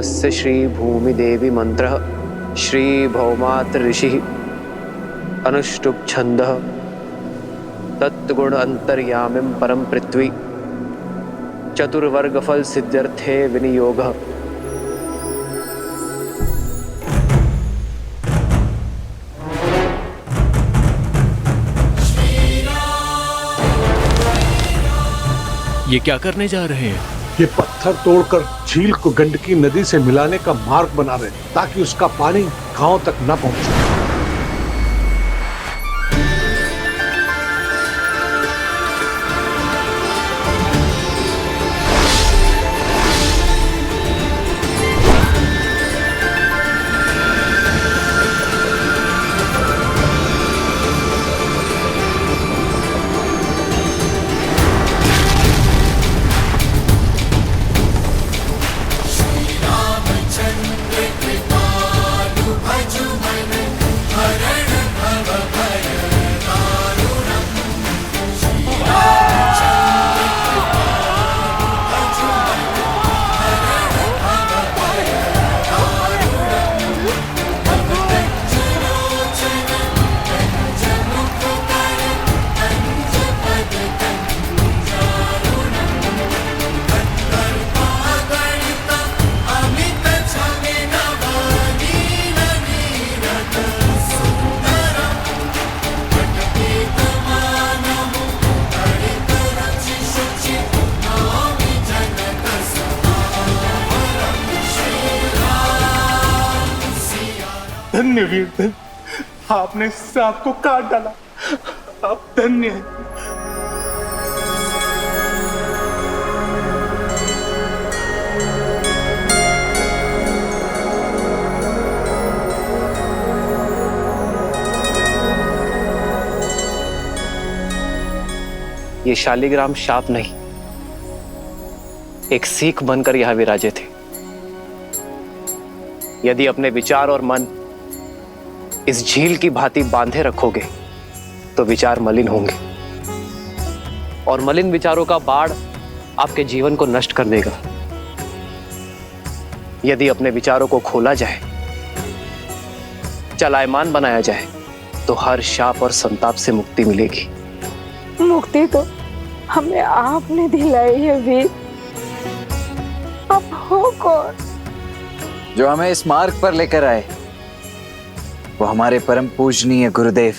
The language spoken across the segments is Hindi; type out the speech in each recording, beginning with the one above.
भौमस्य श्री भूमि देवी मंत्रः श्री भौमात्र ऋषि अनुष्टुप छंदः तत्गुण अंतर्यामिं परम पृथ्वी चतुर्वर्ग फल सिद्ध्यर्थे विनियोगः। ये क्या करने जा रहे हैं? ये पत्थर तोड़कर झील को गंडकी नदी से मिलाने का मार्ग बना रहे ताकि उसका पानी गांव तक न पहुंचे। धन्य वीर धन्य, आपने सांप को काट डाला। आप धन्य हैं। ये शालिग्राम शाप नहीं, एक सीख बनकर यहां विराजे थे। यदि अपने विचार और मन इस झील की भांति बांधे रखोगे तो विचार मलिन होंगे और मलिन विचारों का बाढ़ आपके जीवन को नष्ट कर देगा। यदि अपने विचारों को खोला जाए, चलायमान बनाया जाए तो हर शाप और संताप से मुक्ति मिलेगी। मुक्ति तो हमें आपने दिलाई है वीर। अब हो कौन जो हमें इस मार्ग पर लेकर आए? वो हमारे परम पूजनीय गुरुदेव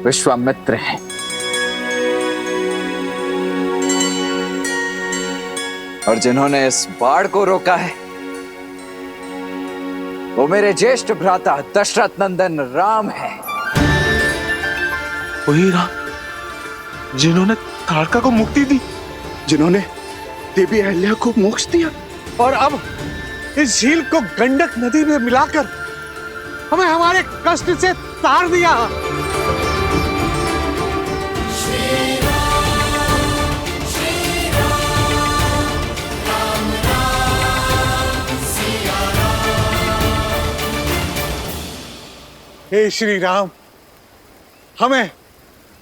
विश्वामित्र हैं। और जिन्होंने इस बाढ़ को रोका है वो मेरे ज्येष्ठ भ्राता दशरथ नंदन राम है। वही राम जिन्होंने ताड़का को मुक्ति दी, जिन्होंने देवी अहल्या को मोक्ष दिया और अब इस झील को गंडक नदी में मिलाकर हमें हमारे कष्ट से तार दिया। हे श्री राम, हमें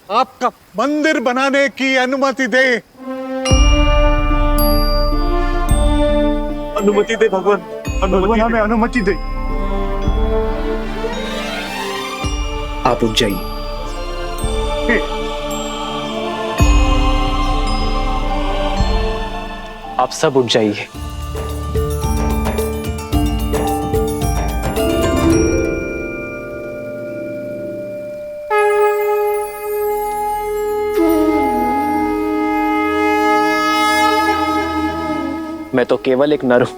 आपका मंदिर बनाने की अनुमति दे। अनुमति दे भगवान, भगवान हमें अनुमति दे। आप उठ जाइए। आप सब उठ जाइए। मैं तो केवल एक नर हूं,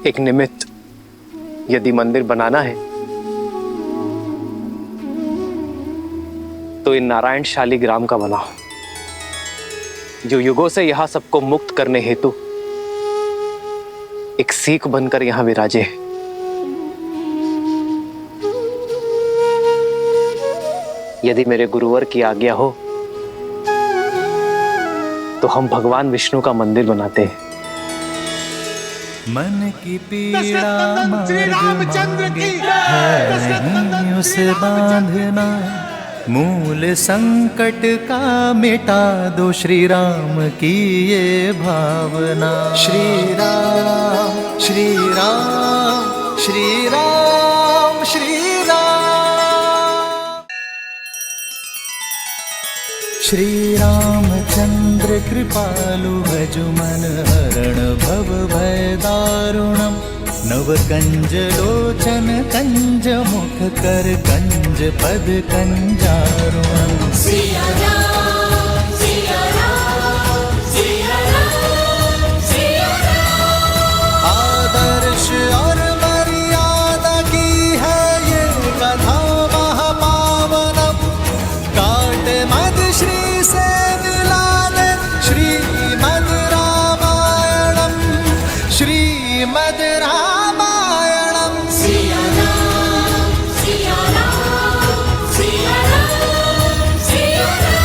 एक निमित्त। यदि मंदिर बनाना है तो इन नारायण शालिग्राम का बनाओ, जो युगों से यहां सबको मुक्त करने हेतु एक सीख बनकर यहां विराजे है। यदि मेरे गुरुवर की आज्ञा हो तो हम भगवान विष्णु का मंदिर बनाते हैं। मन की पीड़ा श्री रामचंद्र की है नहीं उसे बांधना, मूल संकट का मिटा दो श्री राम की ये भावना। श्री राम श्री राम श्री राम श्री राम। श्री रामचंद्र कृपालु भजु मन हरण भव भय दारुणम्। नव कंज लोचन कंज मुख कर कंज पद कंजारुणम्। सिया राम सिया राम सिया राम सिया राम। आदर्श और मर्यादा की है ये कथा महापावनम्। काट मद श्री से मिला दे श्रीमद् रामायणम्। श्रीमद् रामायणम्। सिया राम सिया राम सिया राम सिया राम।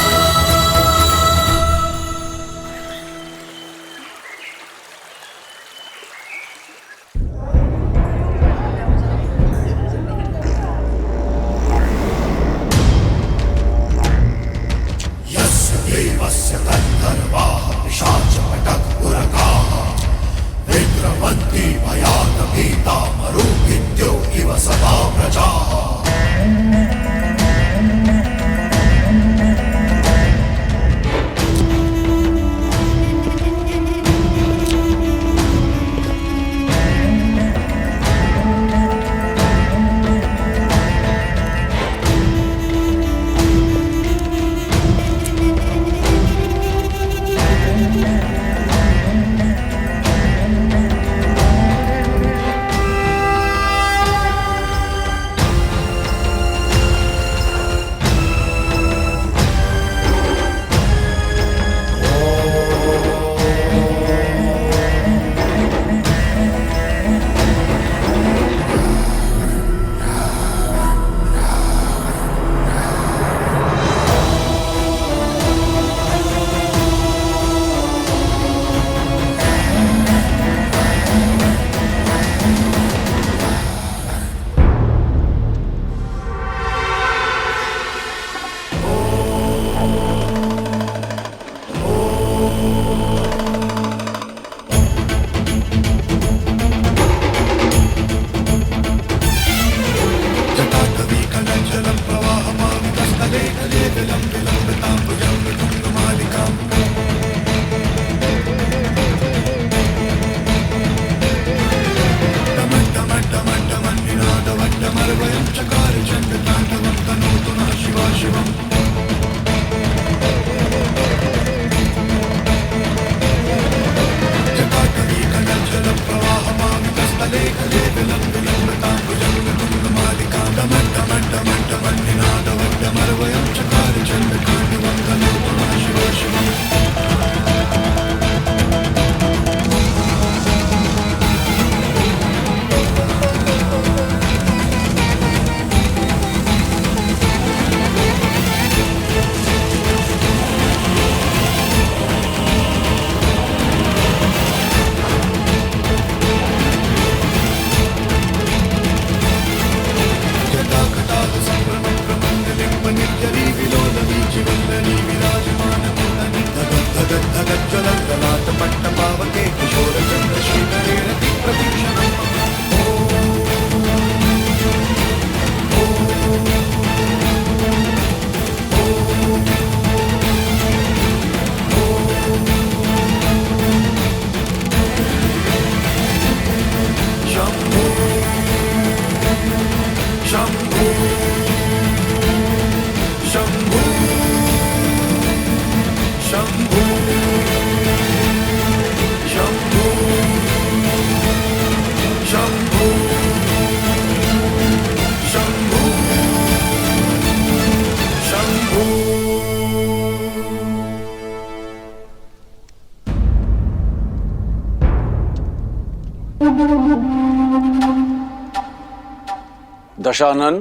दशानन,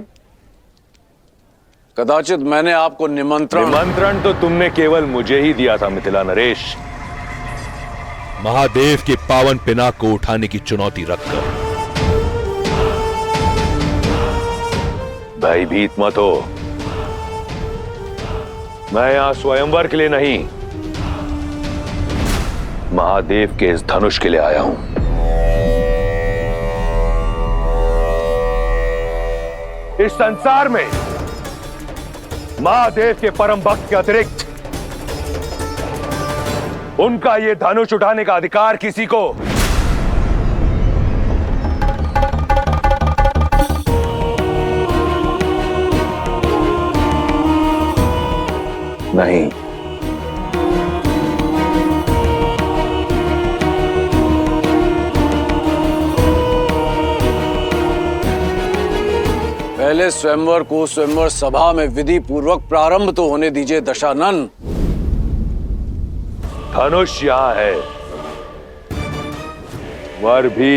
कदाचित मैंने आपको निमंत्रण तो तुमने केवल मुझे ही दिया था मिथिला नरेश। महादेव के पावन पिनाक को उठाने की चुनौती रखकर। भयभीत मत हो, मैं यहां स्वयंवर के लिए नहीं, महादेव के इस धनुष के लिए आया हूं। इस संसार में महादेव के परम भक्त के अतिरिक्त उनका यह धनुष उठाने का अधिकार किसी को नहीं। पहले स्वयंवर को स्वयंवर सभा में विधि पूर्वक प्रारंभ तो होने दीजिए दशानन। धनुष यहां है, वर भी,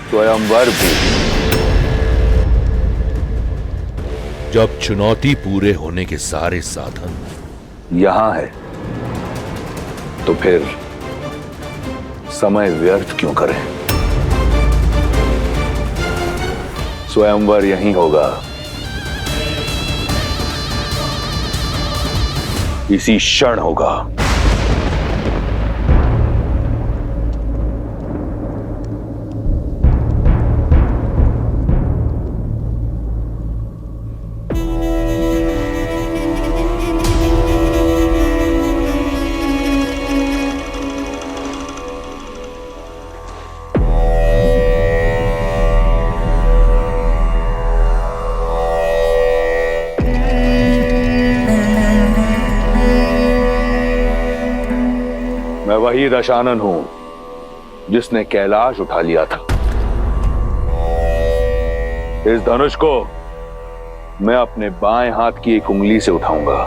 स्वयंवर भी। जब चुनौती पूरे होने के सारे साधन यहां है, तो फिर समय व्यर्थ क्यों करें? स्वयंवर यहीं होगा, इसी क्षण होगा। मैं वही दशानन हूं जिसने कैलाश उठा लिया था। इस धनुष को मैं अपने बाएं हाथ की एक उंगली से उठाऊंगा।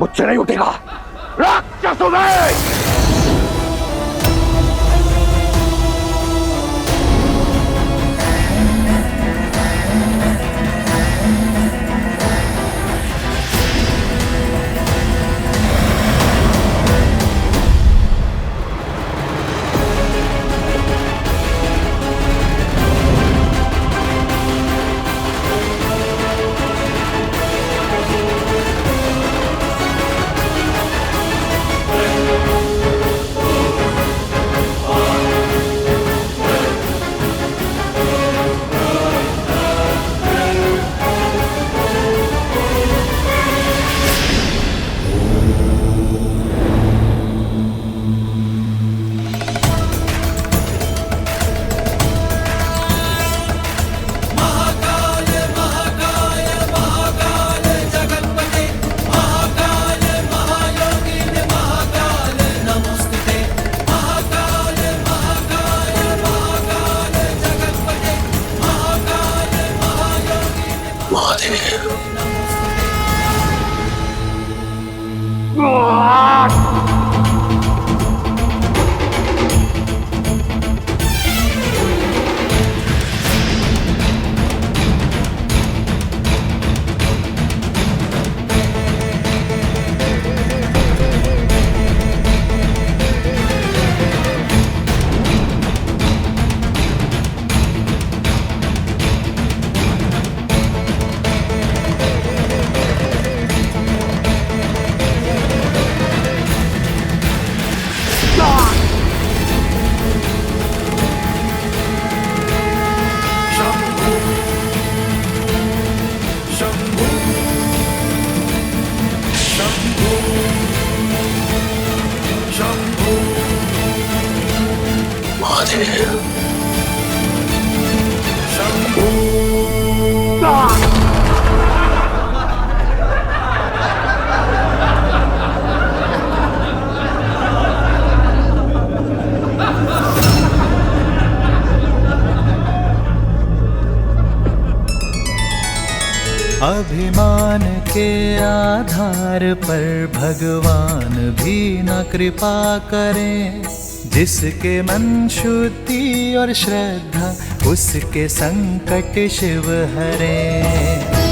मुझसे नहीं उठेगा राक्षसों में। महादेव। अभिमान के आधार पर भगवान भी न कृपा करें। जिसके मन शुद्धि और श्रद्धा उसके संकट शिव हरें।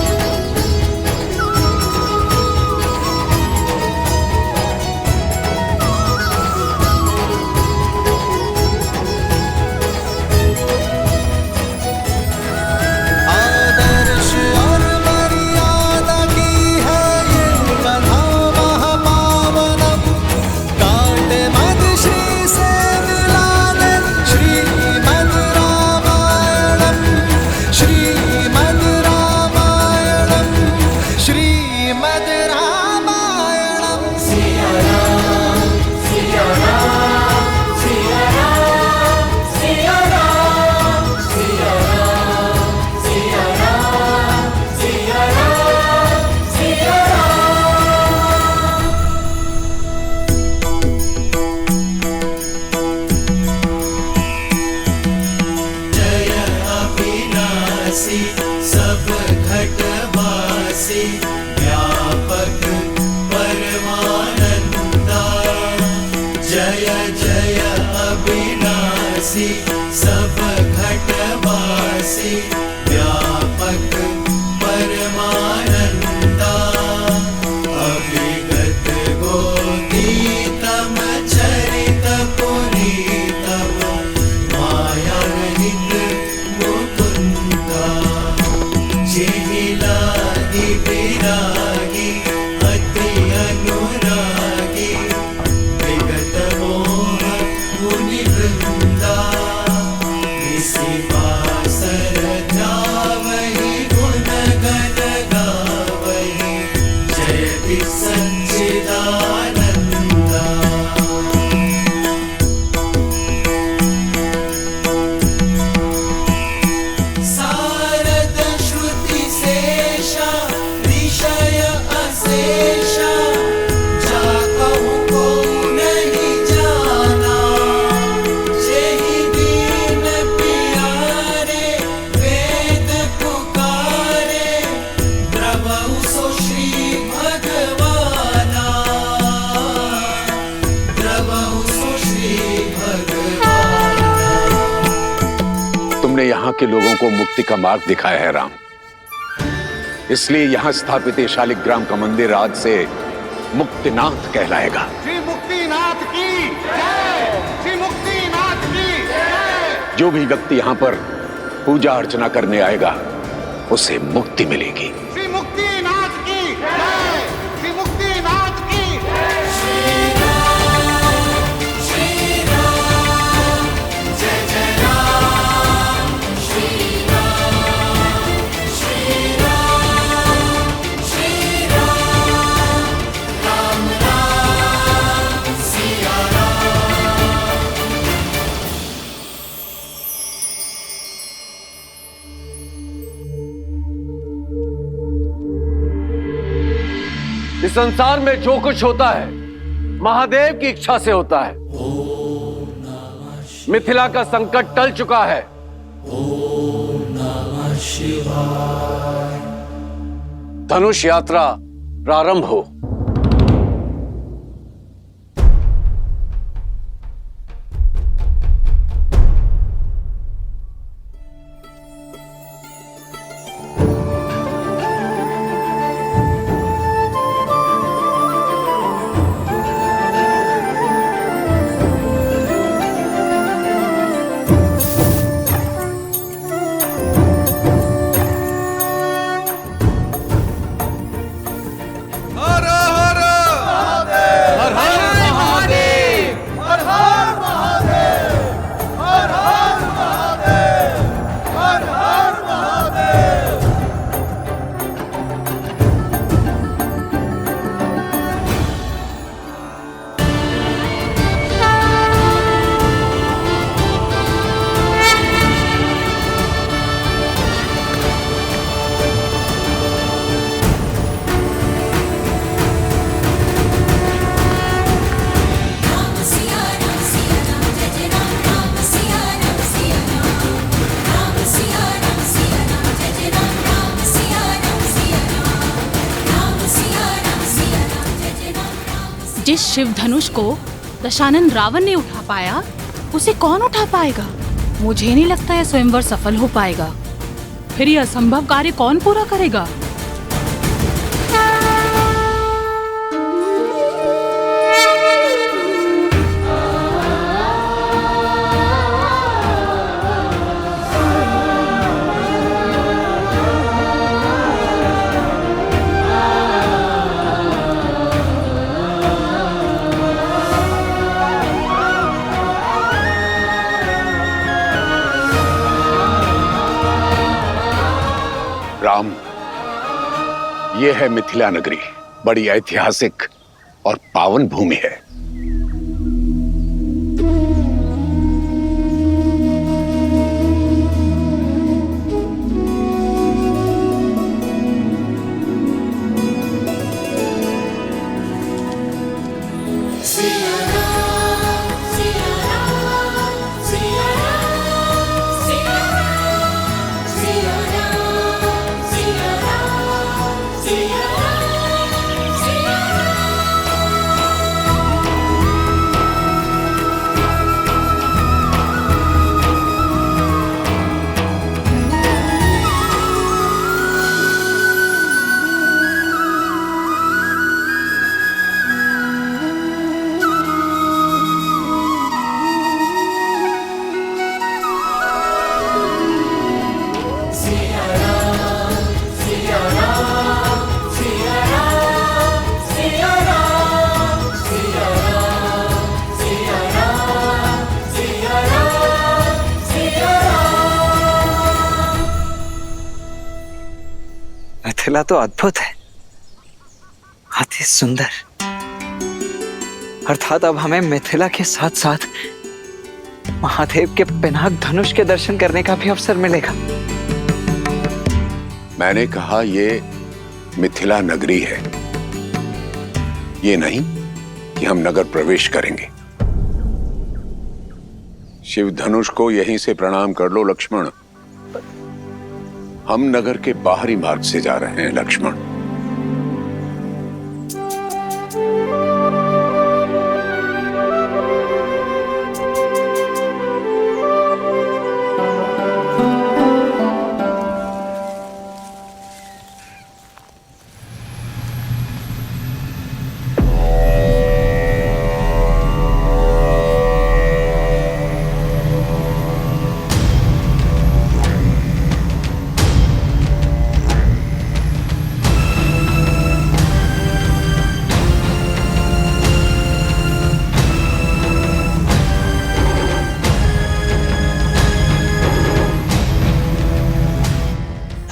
सब घटवासी व्यापक परमानंदा। जय जय अविनाशी सब घटवासी व्यापक परमानंदा। अभिगत गोतीतम चरित पुनीतम माया रहित मुकुंदा। जिहिलागी विरागी अति अनुरागी विगत मोह मुनि वृंदा। इसी वासर ध्यावहि गुण गण गावहि जयति सच्चिदानंदा। सारद श्रुति शेषा ऋषय अशेषा जाकहु को नहीं जाना। जेहि दीन प्यारे वेद पुकारे द्रवहु सो श्री भगवाना। द्रवहु सो श्री भगवाना। तुमने यहाँ के लोगों को मुक्ति का मार्ग दिखाया है राम, इसलिए यहाँ स्थापित ये शालिग्राम का मंदिर आज से मुक्तिनाथ कहलाएगा। श्री मुक्तिनाथ की जय। श्री मुक्तिनाथ की जय। जो भी व्यक्ति यहाँ पर पूजा अर्चना करने आएगा उसे मुक्ति मिलेगी। श्री मुक्तिनाथ की जय। श्री मुक्तिनाथ की जय। इस संसार में जो कुछ होता है महादेव की इच्छा से होता है। मिथिला का संकट टल चुका है। धनुष यात्रा प्रारंभ हो। हर जिस शिव धनुष को दशानन रावण ने उठा पाया, उसे कौन उठा पाएगा? मुझे नहीं लगता यह स्वयंवर सफल हो पाएगा। फिर यह असंभव कार्य कौन पूरा करेगा? राम, यह है मिथिला नगरी, बड़ी ऐतिहासिक और पावन भूमि है। मिथिला तो अद्भुत है, अति सुंदर। अर्थात अब हमें मिथिला के साथ साथ महादेव के पिनाक धनुष के दर्शन करने का भी अवसर मिलेगा। मैंने कहा ये मिथिला नगरी है, ये नहीं कि हम नगर प्रवेश करेंगे। शिव धनुष को यहीं से प्रणाम कर लो लक्ष्मण। हम नगर के बाहरी मार्ग से जा रहे हैं लक्ष्मण।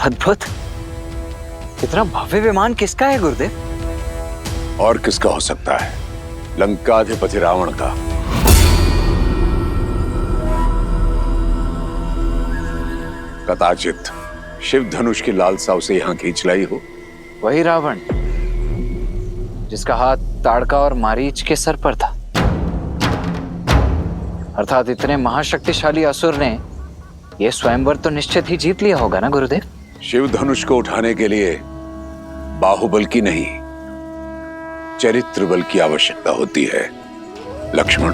अद्भुत, इतना भव्य विमान किसका है गुरुदेव? और किसका हो सकता है? लंकाधिपति रावण का। कदाचित शिव धनुष की लालसा उसे यहां खींच लाई हो। वही रावण जिसका हाथ ताड़का और मारीच के सर पर था। अर्थात इतने महाशक्तिशाली असुर ने यह स्वयंवर तो निश्चित ही जीत लिया होगा ना गुरुदेव? शिव धनुष को उठाने के लिए बाहुबल की नहीं, चरित्र बल की आवश्यकता होती है लक्ष्मण।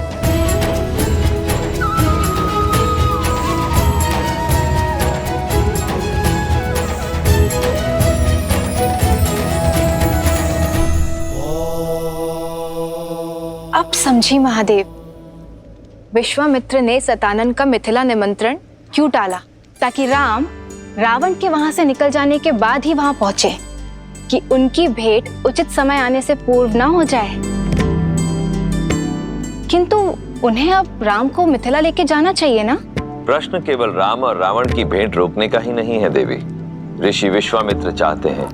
अब समझी महादेव, विश्वामित्र ने सतानन का मिथिला निमंत्रण क्यों टाला? ताकि राम रावण के वहां से निकल जाने के बाद ही वहां पहुंचे, कि उनकी भेंट उचित समय आने से पूर्व ना हो जाए। किंतु उन्हें अब राम को मिथिला लेके जाना चाहिए ना? प्रश्न केवल राम और रावण की भेंट रोकने का ही नहीं है देवी। ऋषि विश्वामित्र चाहते हैं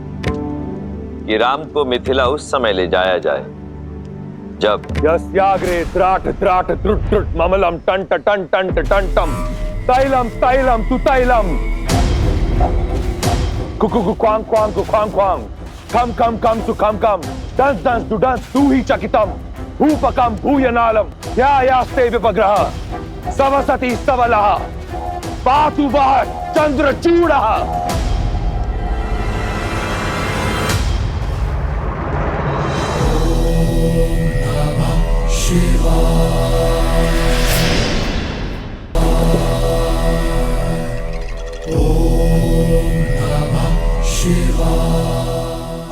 कि राम को मिथिला उस समय ले जाया जाए जब यस्याग्रे त्राट त्राट त्रुट त्रुट ममलम टंट टंट टंट टंटम तैलम तैलम तु तैलम Kuku Quang Quang Quang Quang कम कम कम तु कम कम दंस दंस तु दंस तू ही चकितम भूपकम भूयनालम यास्ते विपग्रह सवसति सवलः पातु वः चंद्रचूडः।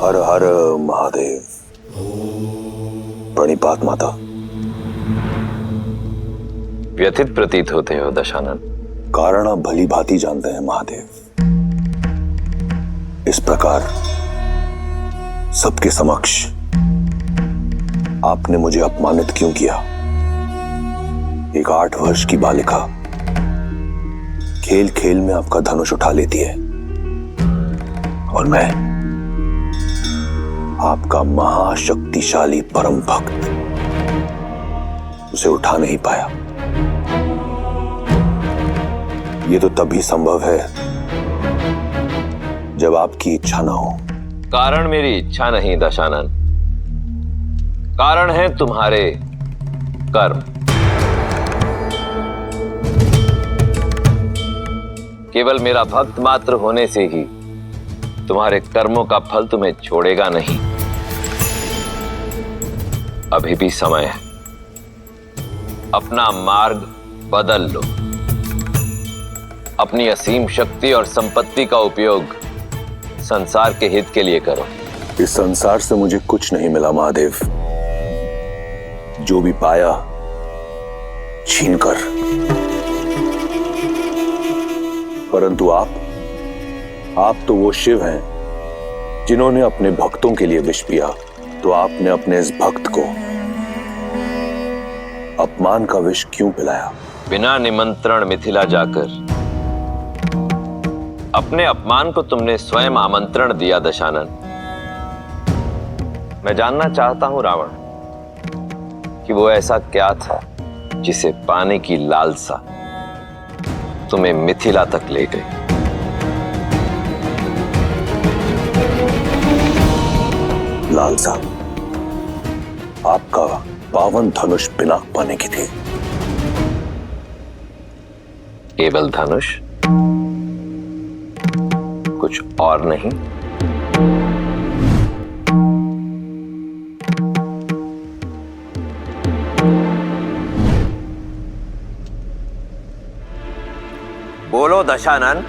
हर हर महादेव। प्रणिपात माता। व्यथित प्रतीत होते हो दशानन। कारण आप भली भांति जानते हैं महादेव। इस प्रकार सबके समक्ष आपने मुझे अपमानित क्यों किया? एक 8 वर्ष की बालिका खेल खेल में आपका धनुष उठा लेती है और मैं आपका महाशक्तिशाली परम भक्त उसे उठा नहीं पाया। ये तो तभी संभव है जब आपकी इच्छा ना हो। कारण मेरी इच्छा नहीं दशानन, कारण है तुम्हारे कर्म। केवल मेरा भक्त मात्र होने से ही तुम्हारे कर्मों का फल तुम्हें छोड़ेगा नहीं। अभी भी समय है, अपना मार्ग बदल लो। अपनी असीम शक्ति और संपत्ति का उपयोग संसार के हित के लिए करो। इस संसार से मुझे कुछ नहीं मिला महादेव। जो भी पाया छीनकर। परंतु आप तो वो शिव हैं जिन्होंने अपने भक्तों के लिए विष पिया। तो आपने अपने इस भक्त को अपमान का विष क्यों पिलाया? बिना निमंत्रण मिथिला जाकर अपने अपमान को तुमने स्वयं आमंत्रण दिया दशानन। मैं जानना चाहता हूं रावण कि वो ऐसा क्या था जिसे पाने की लालसा तुम्हें मिथिला तक ले गई। लालसा आपका पावन धनुष पिनाक पाने की थी। केवल धनुष, कुछ और नहीं? बोलो दशानन,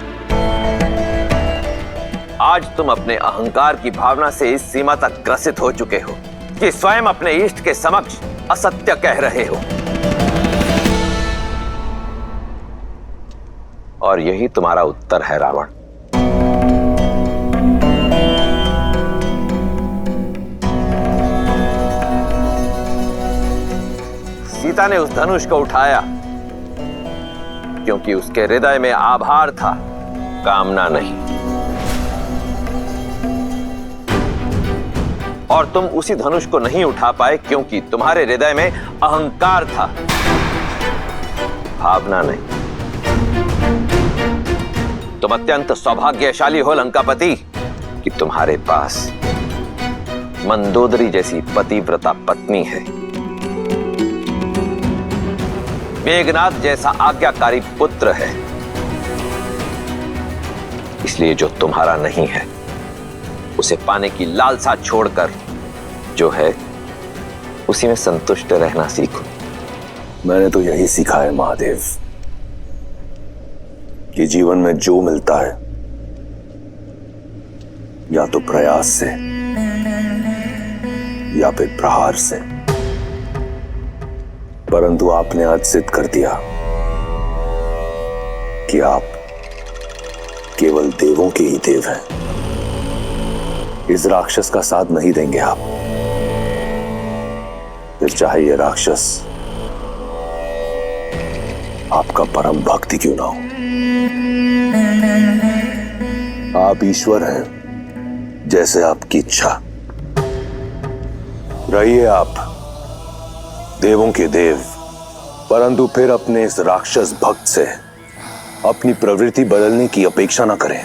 आज तुम अपने अहंकार की भावना से इस सीमा तक ग्रसित हो चुके हो कि स्वयं अपने इष्ट के समक्ष असत्य कह रहे हो। और यही तुम्हारा उत्तर है रावण। सीता ने उस धनुष को उठाया क्योंकि उसके हृदय में आभार था, कामना नहीं। और तुम उसी धनुष को नहीं उठा पाए क्योंकि तुम्हारे हृदय में अहंकार था, भावना नहीं। तुम अत्यंत सौभाग्यशाली हो लंकापति कि तुम्हारे पास मंदोदरी जैसी पतिव्रता पत्नी है, मेघनाद जैसा आज्ञाकारी पुत्र है। इसलिए जो तुम्हारा नहीं है उसे पाने की लालसा छोड़कर जो है उसी में संतुष्ट रहना सीखो। मैंने तो यही सीखा है महादेव कि जीवन में जो मिलता है या तो प्रयास से या फिर प्रहार से। परंतु आपने आज सिद्ध कर दिया कि आप केवल देवों के ही देव हैं। इस राक्षस का साथ नहीं देंगे आप, फिर चाहे ये राक्षस आपका परम भक्ति क्यों ना हो। आप ईश्वर हैं, जैसे आपकी इच्छा। रहिए आप देवों के देव, परंतु फिर अपने इस राक्षस भक्त से अपनी प्रवृत्ति बदलने की अपेक्षा न करें।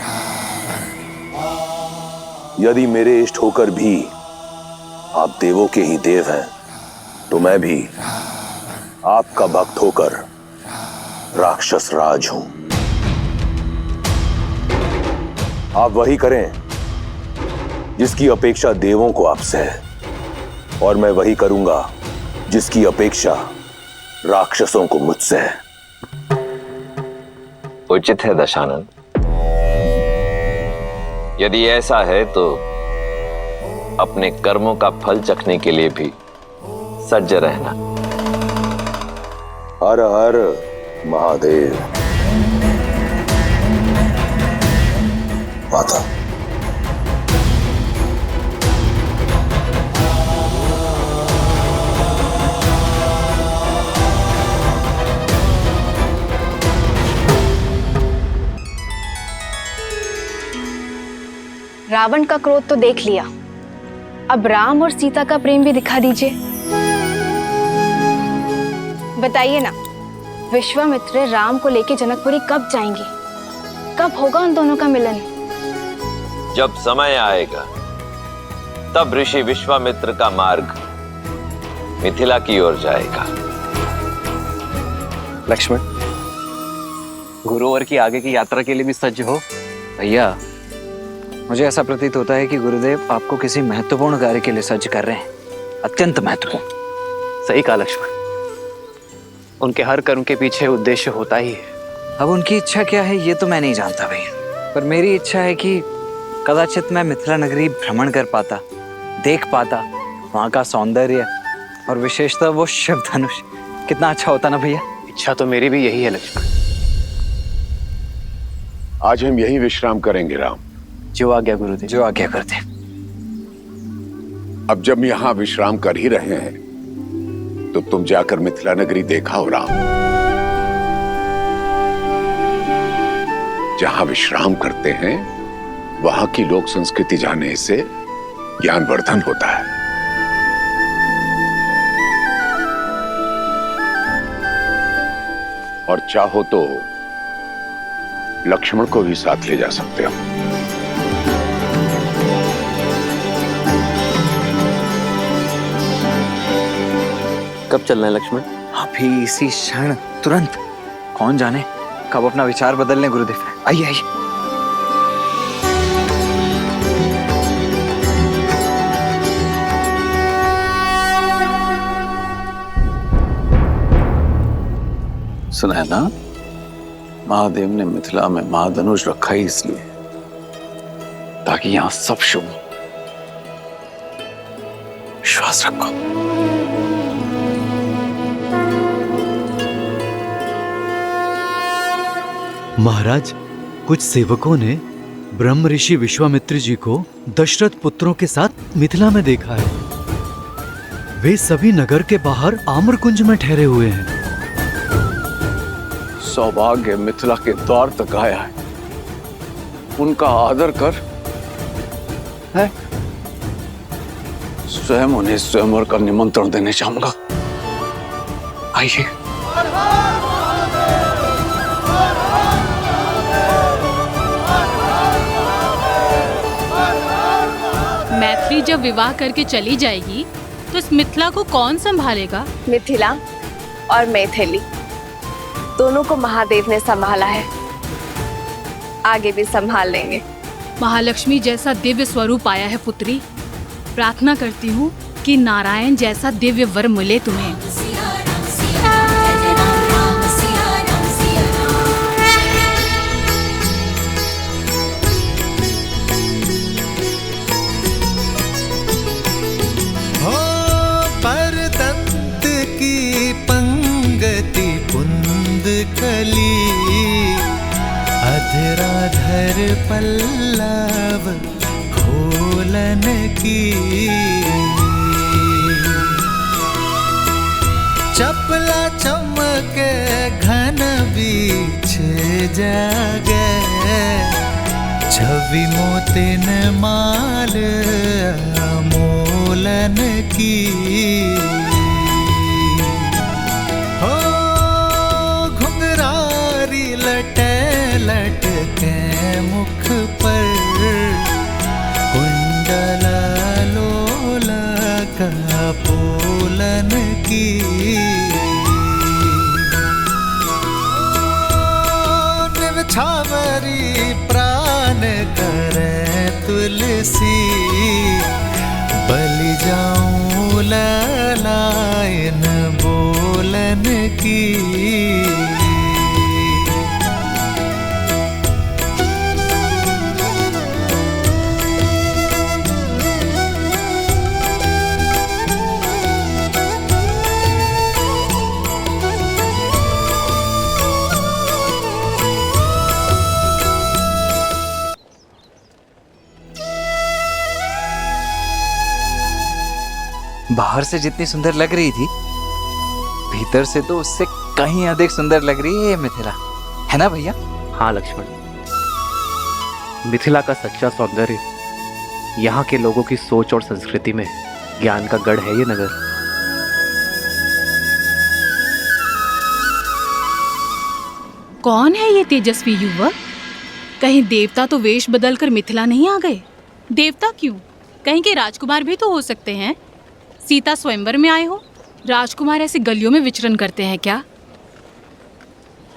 यदि मेरे इष्ट होकर भी आप देवों के ही देव हैं, तो मैं भी आपका भक्त होकर राक्षस राज हूं। आप वही करें जिसकी अपेक्षा देवों को आपसे है, और मैं वही करूंगा जिसकी अपेक्षा राक्षसों को मुझसे है। उचित है दशानन। यदि ऐसा है तो अपने कर्मों का फल चखने के लिए भी सज्ज रहना। हर हर महादेव। माता, रावण का क्रोध तो देख लिया, अब राम और सीता का प्रेम भी दिखा दीजिए। बताइए ना, विश्वामित्र राम को लेके जनकपुरी कब जाएंगे? कब होगा उन दोनों का मिलन? जब समय आएगा तब ऋषि विश्वामित्र का मार्ग मिथिला की ओर जाएगा। लक्ष्मण, गुरुवर की आगे की यात्रा के लिए भी सज्ज हो। भैया, मुझे ऐसा प्रतीत होता है कि गुरुदेव आपको किसी महत्वपूर्ण कार्य के लिए सज्ज कर रहे हैं, अत्यंत महत्वपूर्ण। सही कहा लक्ष्मण, उनके हर कर्म के पीछे उद्देश्य होता ही है। अब उनकी इच्छा क्या है ये तो मैं नहीं जानता भैया, पर मेरी इच्छा है कि कदाचित मैं मिथिला नगरी भ्रमण कर पाता, देख पाता वहाँ का सौंदर्य और विशेषतः वो शिव धनुष। कितना अच्छा होता ना भैया। इच्छा तो मेरी भी यही है लक्ष्मण। आज हम यहीं विश्राम करेंगे राम। जो आज्ञा गुरुदेव। जो आज्ञा करते। अब जब यहाँ विश्राम कर ही रहे हैं तो तुम जाकर मिथिला नगरी देखा राम। जहां विश्राम करते हैं वहां की लोक संस्कृति जानने से ज्ञानवर्धन होता है। और चाहो तो लक्ष्मण को भी साथ ले जा सकते हो। कब चलना है लक्ष्मण? अभी इसी क्षण, तुरंत। कौन जाने कब अपना विचार बदल लें गुरुदेव। आइए आइए। सुना है ना, महादेव ने मिथिला में महाधनुष रखा ही इसलिए ताकि यहां सब शुभ हो। विश्वास रखो। महाराज, कुछ सेवकों ने ब्रह्म ऋषि विश्वामित्र जी को दशरथ पुत्रों के साथ मिथिला में देखा है। वे सभी नगर के बाहर आम्रकुंज में ठहरे हुए हैं। सौभाग्य मिथिला के द्वार तक आया है, उनका आदर कर है। स्वयं उन्हें स्वयंवर का निमंत्रण देने चाहूंगा। आइए। मैथिली जब विवाह करके चली जाएगी तो इस मिथिला को कौन संभालेगा? मिथिला और मैथिली दोनों को महादेव ने संभाला है, आगे भी संभाल लेंगे। महालक्ष्मी जैसा दिव्य स्वरूप आया है पुत्री, प्रार्थना करती हूँ कि नारायण जैसा दिव्य वर मिले तुम्हें। परतंत की पंगति पुंद कली, अधराधर पल्लव खोलन की, चपला चमके घन बीच जागे, छवि मोतिन माल अमोलन की। हो घुंघरारी लटे लटके मुख पर, कुंडल लोला का पोलन की। निछावरी प्राण करे तुलसी, बलि जाऊं ललायन बोलन की। बाहर से जितनी सुंदर लग रही थी, भीतर से तो उससे कहीं अधिक सुंदर लग रही है ये मिथिला, है ना भैया? हाँ लक्ष्मण, मिथिला का सच्चा सौंदर्य यहाँ के लोगों की सोच और संस्कृति में ज्ञान का गढ़ है ये नगर। कौन है ये तेजस्वी युवक? कहीं देवता तो वेश बदलकर मिथिला नहीं आ गए? देवता क्यों, कहीं के राजकुमार भी तो हो सकते हैं। सीता स्वयंवर में आए हो, राजकुमार ऐसे गलियों में विचरण करते हैं क्या?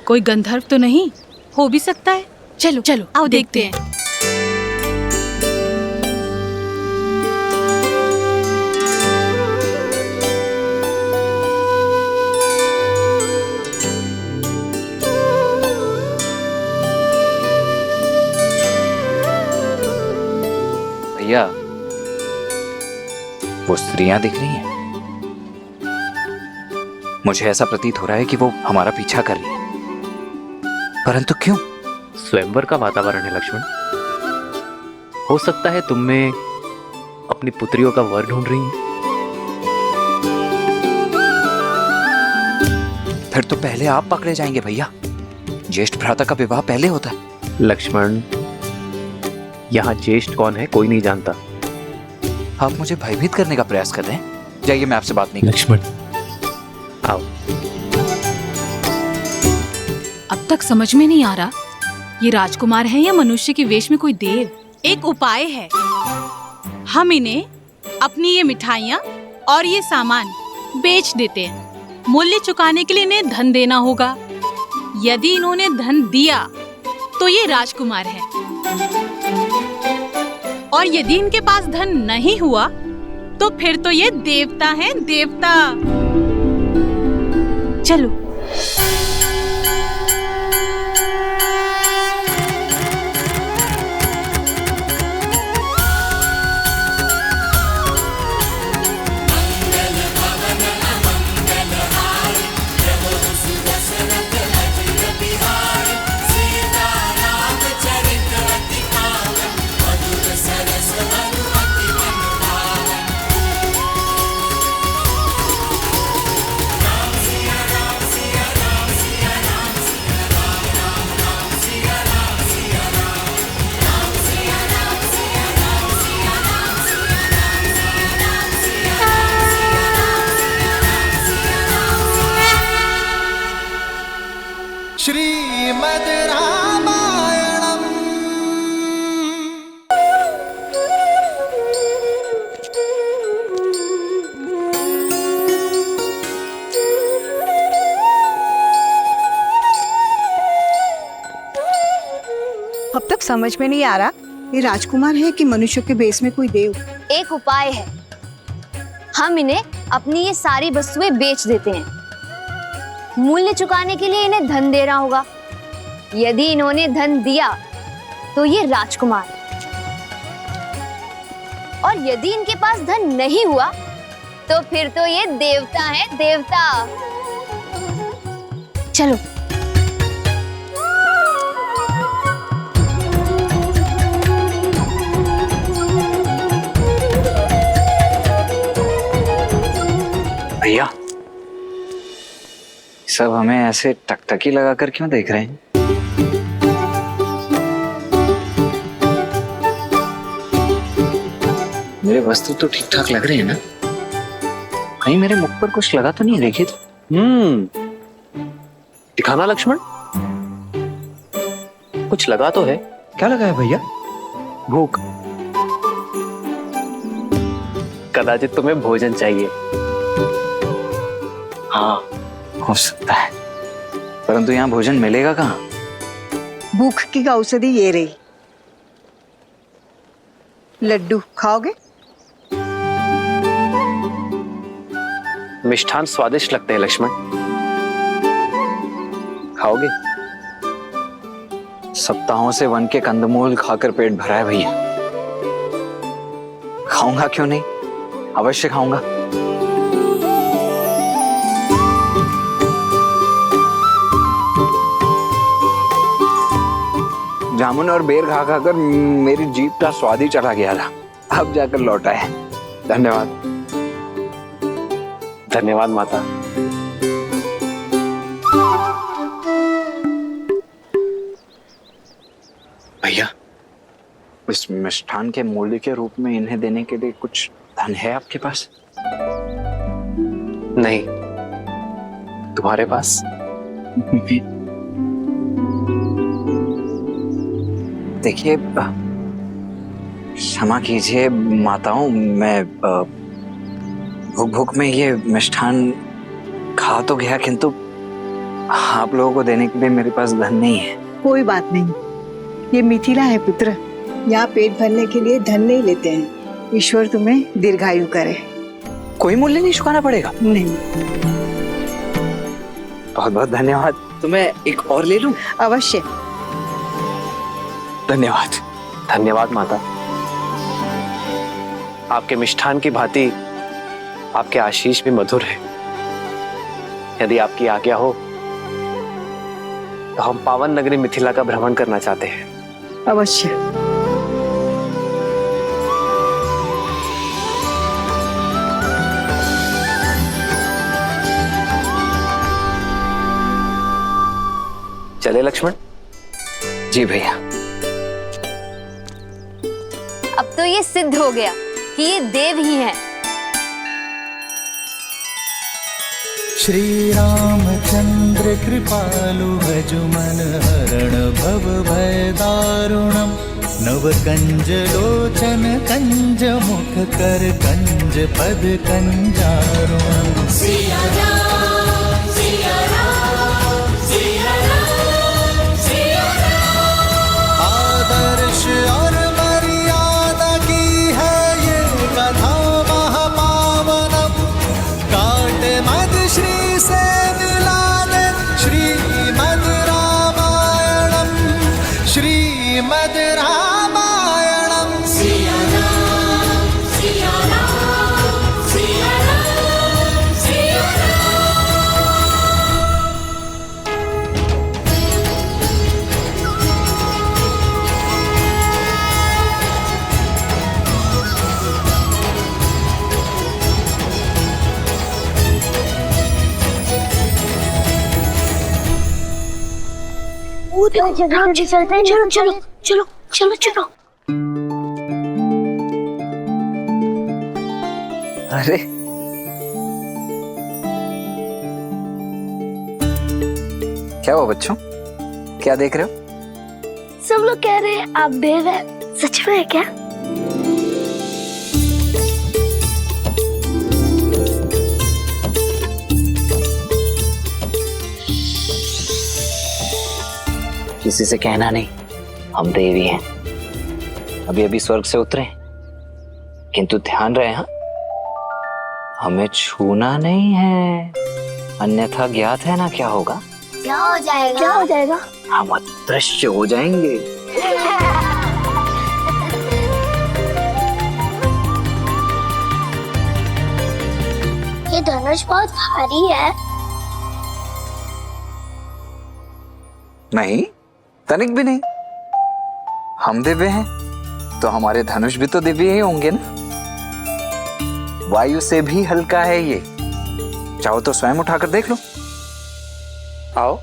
कोई गंधर्व तो नहीं हो भी सकता है। चलो चलो आओ देखते हैं। भैया, वो स्त्रियां दिख रही हैं। मुझे ऐसा प्रतीत हो रहा है कि वो हमारा पीछा कर रही है, परंतु क्यों? स्वयंवर का वातावरण है लक्ष्मण। हो सकता है तुम में अपनी पुत्रियों का वर ढूंढ रही हैं। फिर तो पहले आप पकड़े जाएंगे भैया। ज्येष्ठ भ्राता का विवाह पहले होता है। लक्ष्मण, यहाँ ज्येष्ठ कौन है कोई नहीं जानता। आप मुझे भयभीत करने का प्रयास कर रहे हैं। जाइए, मैं आपसे बात नहीं। लक्ष्मण, आओ। अब तक समझ में नहीं आ रहा ये राजकुमार है या मनुष्य के वेश में कोई देव। एक उपाय है, हम इन्हें अपनी ये मिठाइयाँ और ये सामान बेच देते हैं। मूल्य चुकाने के लिए इन्हें धन देना होगा। यदि इन्होंने धन दिया तो ये राजकुमार है, और यदि इनके पास धन नहीं हुआ तो फिर तो ये देवता है, देवता। चलो। श्रीमद् रामायणम्। अब तक समझ में नहीं आ रहा ये राजकुमार है कि मनुष्य के बेस में कोई देव। एक उपाय है, हम इन्हें अपनी ये सारी वस्तुएं बेच देते हैं। मूल्य चुकाने के लिए इन्हें धन देना होगा। यदि इन्होंने धन दिया तो ये राजकुमार, और यदि इनके पास धन नहीं हुआ तो फिर तो ये देवता है, देवता। चलो। भैया, सब हमें ऐसे टकटकी लगाकर क्यों देख रहे हैं? मेरे वस्त्र तो ठीक ठाक लग रहे हैं ना? कहीं मेरे मुख पर कुछ लगा तो नहीं? देखिए तो। दिखाना लक्ष्मण, कुछ लगा तो है। क्या लगा है भैया? भूख। कदाचित तुम्हें भोजन चाहिए। हाँ, हो सकता है, परंतु यहाँ भोजन मिलेगा कहाँ? भूख की औषधि ये रही। लड्डू खाओगे? मिष्ठान स्वादिष्ट लगते हैं लक्ष्मण, खाओगे? सप्ताहों से वन के कंदमूल खाकर पेट भरा है भैया। खाऊंगा क्यों नहीं, अवश्य खाऊंगा। जामुन और बेर खा खाकर मेरी जीभ का स्वाद ही चला गया था, अब जाकर लौटा है। धन्यवाद। धन्यवाद माता। भैया, इस मिष्ठान के मूल्य के रूप में इन्हें देने के लिए कुछ धन है आपके पास? नहीं, तुम्हारे पास? देखिए, क्षमा कीजिए माताओं, मैं भूख भूख में ये मिष्ठान खा तो गया, किंतु आप लोगों को देने के लिए मेरे पास धन नहीं है। कोई बात नहीं, ये मिथिला है पुत्र, यहाँ पेट भरने के लिए धन नहीं लेते हैं। ईश्वर तुम्हें दीर्घायु करे। कोई मूल्य नहीं चुकाना पड़ेगा? नहीं। बहुत बहुत धन्यवाद। तो मैं एक और ले लूं? अवश्य। धन्यवाद। धन्यवाद माता। आपके मिष्ठान की भांति आपके आशीष भी मधुर है। यदि आपकी आज्ञा हो तो हम पावन नगरी मिथिला का भ्रमण करना चाहते हैं। अवश्य। चले लक्ष्मण? जी भैया। अब तो ये सिद्ध हो गया कि ये देव ही हैं। श्री रामचंद्र कृपालु भजुमन हरण भव भय दारुणम नव कंज लोचन कंज मुख कर कंज पद कंजारुणम। सिया राम, सिया राम, सिया राम, सिया राम। आदर्श और मर्यादा की है ये कथा महापावनम। काटे मद श्री से मिलाने श्रीमद् रामायणम, श्रीमद् रामायणम। सिया राम, सिया राम, सिया राम, सिया राम जी चलते हैं, चलो चलो चलो चलो चलो। अरे क्या हुआ बच्चों, क्या देख रहे हो? सब लोग कह रहे हैं आप देव हैं, सच में है क्या? किसी से कहना नहीं, हम देवी हैं। अभी अभी स्वर्ग से उतरे, किंतु ध्यान रहे हाँ, हमें छूना नहीं है, अन्यथा ज्ञात है ना क्या होगा? क्या हो जाएगा? क्या हो जाएगा? हम अदृश्य हो जाएंगे। ये धनुष बहुत भारी है। नहीं, तनिक भी नहीं। हम दिव्य हैं तो हमारे धनुष भी तो दिव्य ही होंगे ना। वायु से भी हल्का है ये, चाहो तो स्वयं उठाकर देख लो। आओ।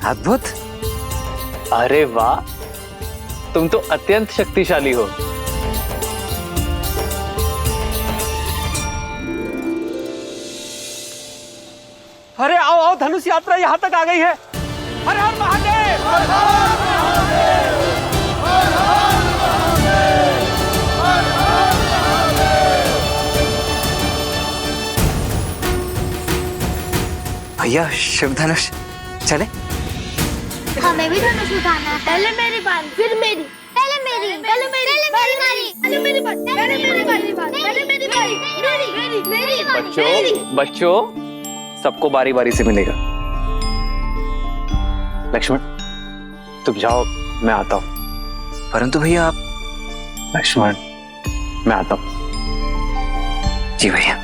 अद्भुत। अरे वाह, तुम तो अत्यंत शक्तिशाली हो। अरे आओ आओ, धनुष यात्रा यहाँ तक आ गई है। हर हर महादेव, हर हर महादेव, हर हर महादेव, हर हर भैया शिव धनुष चले। हमें भी धनुष उठाना है। पहले मेरी बारी, फिर मेरी, पहले मेरी, पहले मेरी, पहले मेरी, पहले मेरी बारी, पहले मेरी बारी, पहले मेरी बारी, मेरी बारी। बच्चों सबको बारी बारी से मिलेगा। लक्ष्मण तुम जाओ, मैं आता हूं। परंतु भैया आप। लक्ष्मण मैं आता हूं। जी भैया।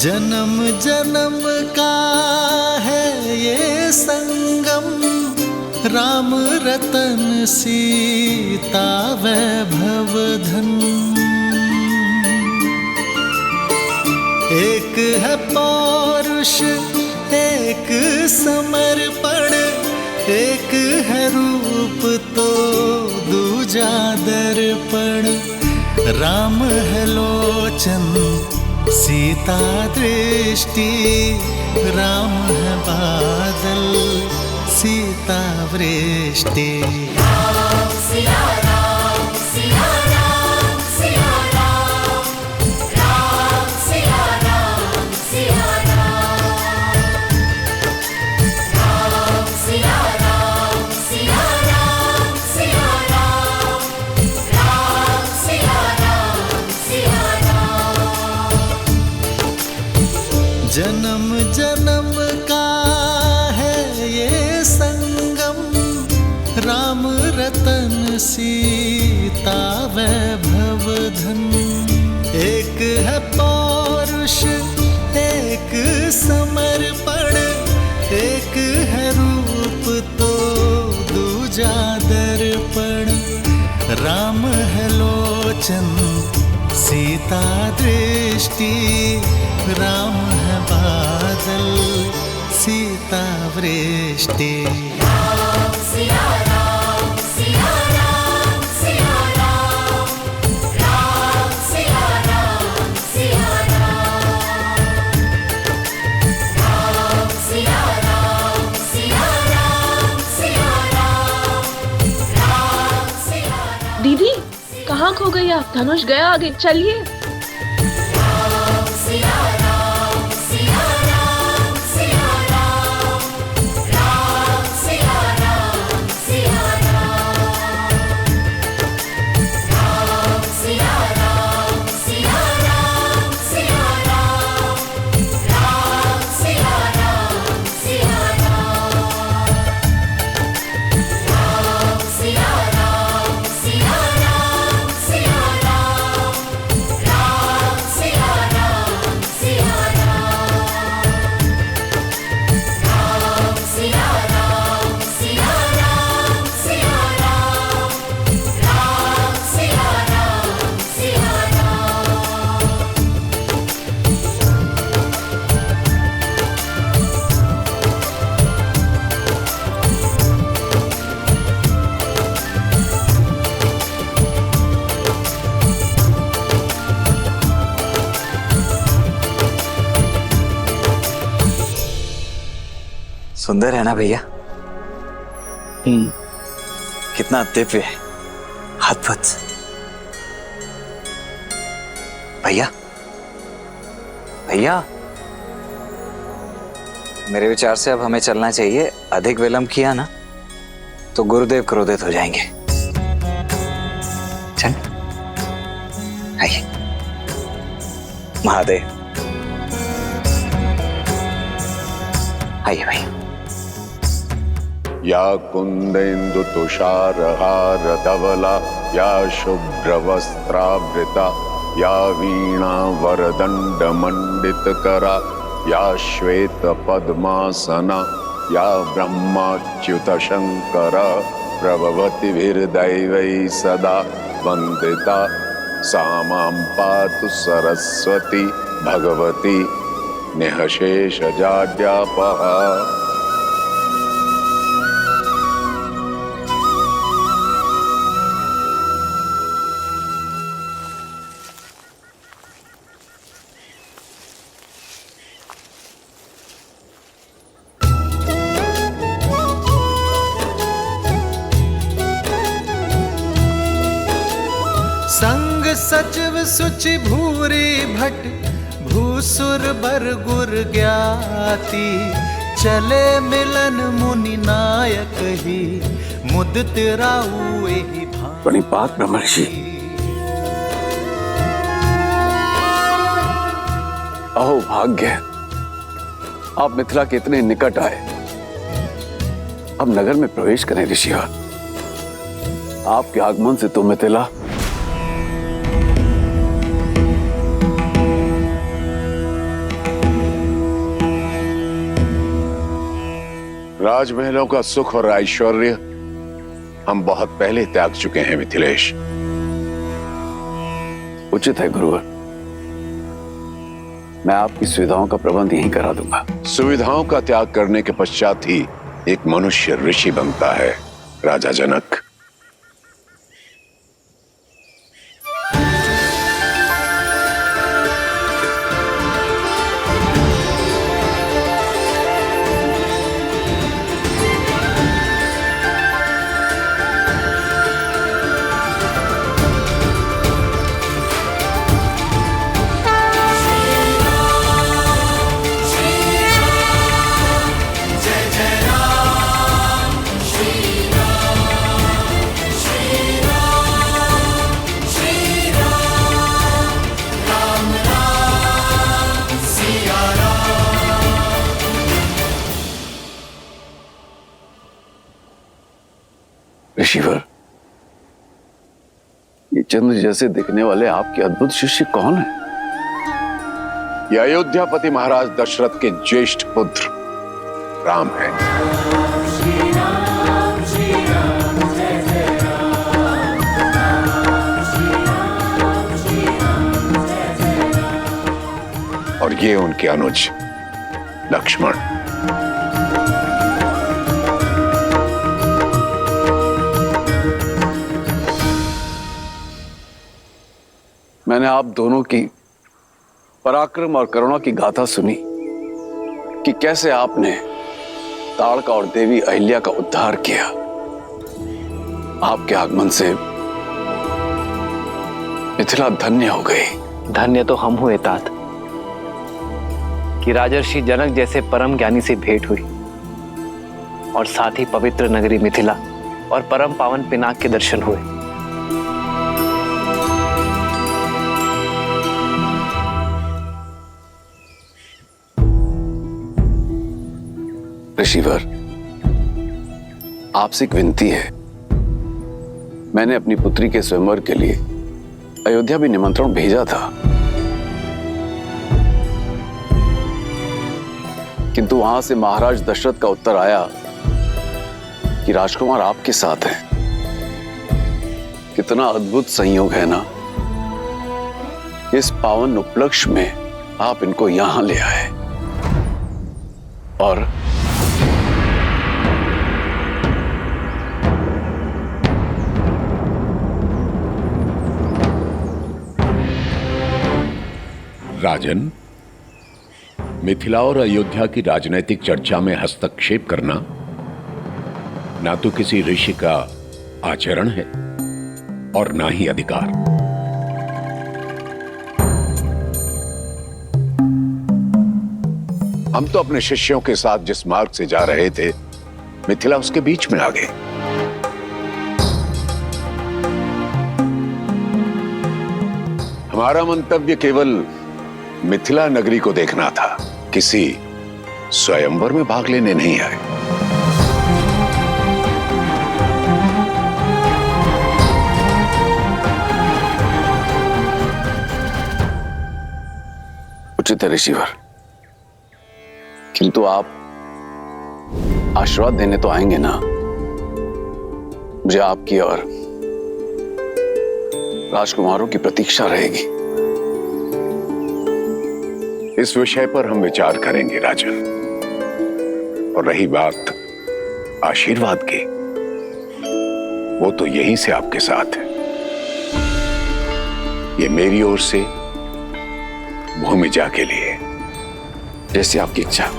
जन्म जन्म का है ये संगम, राम रतन सीता वैभव धन। एक है पौरुष एक समर्पण, एक है रूप तो दूजा दर्पण। राम है लोचन सीता दृष्टि, राम है बादल सीता वृष्टि। राम सिया राम सिया राम सिया राम, राम सिया राम सिया राम, राम सिया राम सिया राम सिया राम, राम सिया राम सिया राम। जन्म जन्म का है ये संगम, राम रतन सीता वैभव धन। एक है पौरुष एक समर्पण, एक है रूप तो दूजा दर्पण। राम है लोचन सीता दृष्टि, राम है बादल सीता वृष्टि। राम सिया राम सिया राम सिया राम, राम सिया राम सिया राम, राम सिया राम सिया राम सिया राम, राम सिया राम। दीदी कहाँ खो गई आप? धनुष गया आगे, चलिए। राम सिया राम सिया राम सिया राम, राम सिया राम सिया राम, राम सिया राम सिया राम सिया राम, राम सिया राम सिया राम, राम सिया राम सिया राम सिया राम। सुंदर है ना भैया? कितना दिव्य है, अद्भुत। भैया भैया, मेरे विचार से अब हमें चलना चाहिए। अधिक विलंब किया ना तो गुरुदेव क्रोधित हो जाएंगे। चल आइए। महादेव आइए भैया। या कुंदेन्दु तुषारहार धवला, या शुभ्रवस्त्रावृता, या वीणा वरदंड मंडित करा, या श्वेत पद्मासना, या ब्रह्माच्युत शंकरा, प्रभवतिभिर्दैवै सदा वंदिता, सा मां पातु सरस्वती भगवती निःशेषजाड्यापहा। संग सचिव सुचि भूरी भट, भूसुर बर गुर ज्ञाति, चले मिलन मुनि नायक ही, मुदित राउ एहि भांति। प्रणिपात ब्रह्मर्षि। अहो भाग्य, आप मिथिला के इतने निकट आए। अब नगर में प्रवेश करें ऋषिवर। आपके आगमन से तो मिथिला राजमहलों का सुख और ऐश्वर्य हम बहुत पहले त्याग चुके हैं मिथिलेश। उचित है गुरुवर, मैं आपकी सुविधाओं का प्रबंध यहीं करा दूंगा। सुविधाओं का त्याग करने के पश्चात ही एक मनुष्य ऋषि बनता है राजा जनक। ऋषिवर, ये चंद्र जैसे दिखने वाले आपके अद्भुत शिष्य कौन है? ये अयोध्यापति महाराज दशरथ के ज्येष्ठ पुत्र राम है। और ये उनके अनुज लक्ष्मण। मैंने आप दोनों की पराक्रम और करुणा की गाथा सुनी कि कैसे आपने ताड़का और देवी अहिल्या का उद्धार किया। आपके आगमन से मिथिला धन्य हो गई। धन्य तो हम हुए तात कि राजर्षि जनक जैसे परम ज्ञानी से भेंट हुई और साथ ही पवित्र नगरी मिथिला और परम पावन पिनाक के दर्शन हुए। ऋषिवर, आपसे एक विनती है। मैंने अपनी पुत्री के स्वयंवर के लिए अयोध्या भी निमंत्रण भेजा था, किंतु वहां से महाराज दशरथ का उत्तर आया कि राजकुमार आपके साथ हैं। कितना अद्भुत संयोग है ना, इस पावन उपलक्ष्य में आप इनको यहां ले आए। और राजन, मिथिला और अयोध्या की राजनीतिक चर्चा में हस्तक्षेप करना ना तो किसी ऋषि का आचरण है और ना ही अधिकार। हम तो अपने शिष्यों के साथ जिस मार्ग से जा रहे थे, मिथिला उसके बीच में आ गए। हमारा मंतव्य केवल मिथिला नगरी को देखना था, किसी स्वयंवर में भाग लेने नहीं आए। उचित है ऋषिवर, किंतु आप आशीर्वाद देने तो आएंगे ना। मुझे आपकी और राजकुमारों की प्रतीक्षा रहेगी। इस विषय पर हम विचार करेंगे राजन। और रही बात आशीर्वाद की, वो तो यहीं से आपके साथ है। ये मेरी ओर से भूमिजा के लिए। जैसी आपकी इच्छा।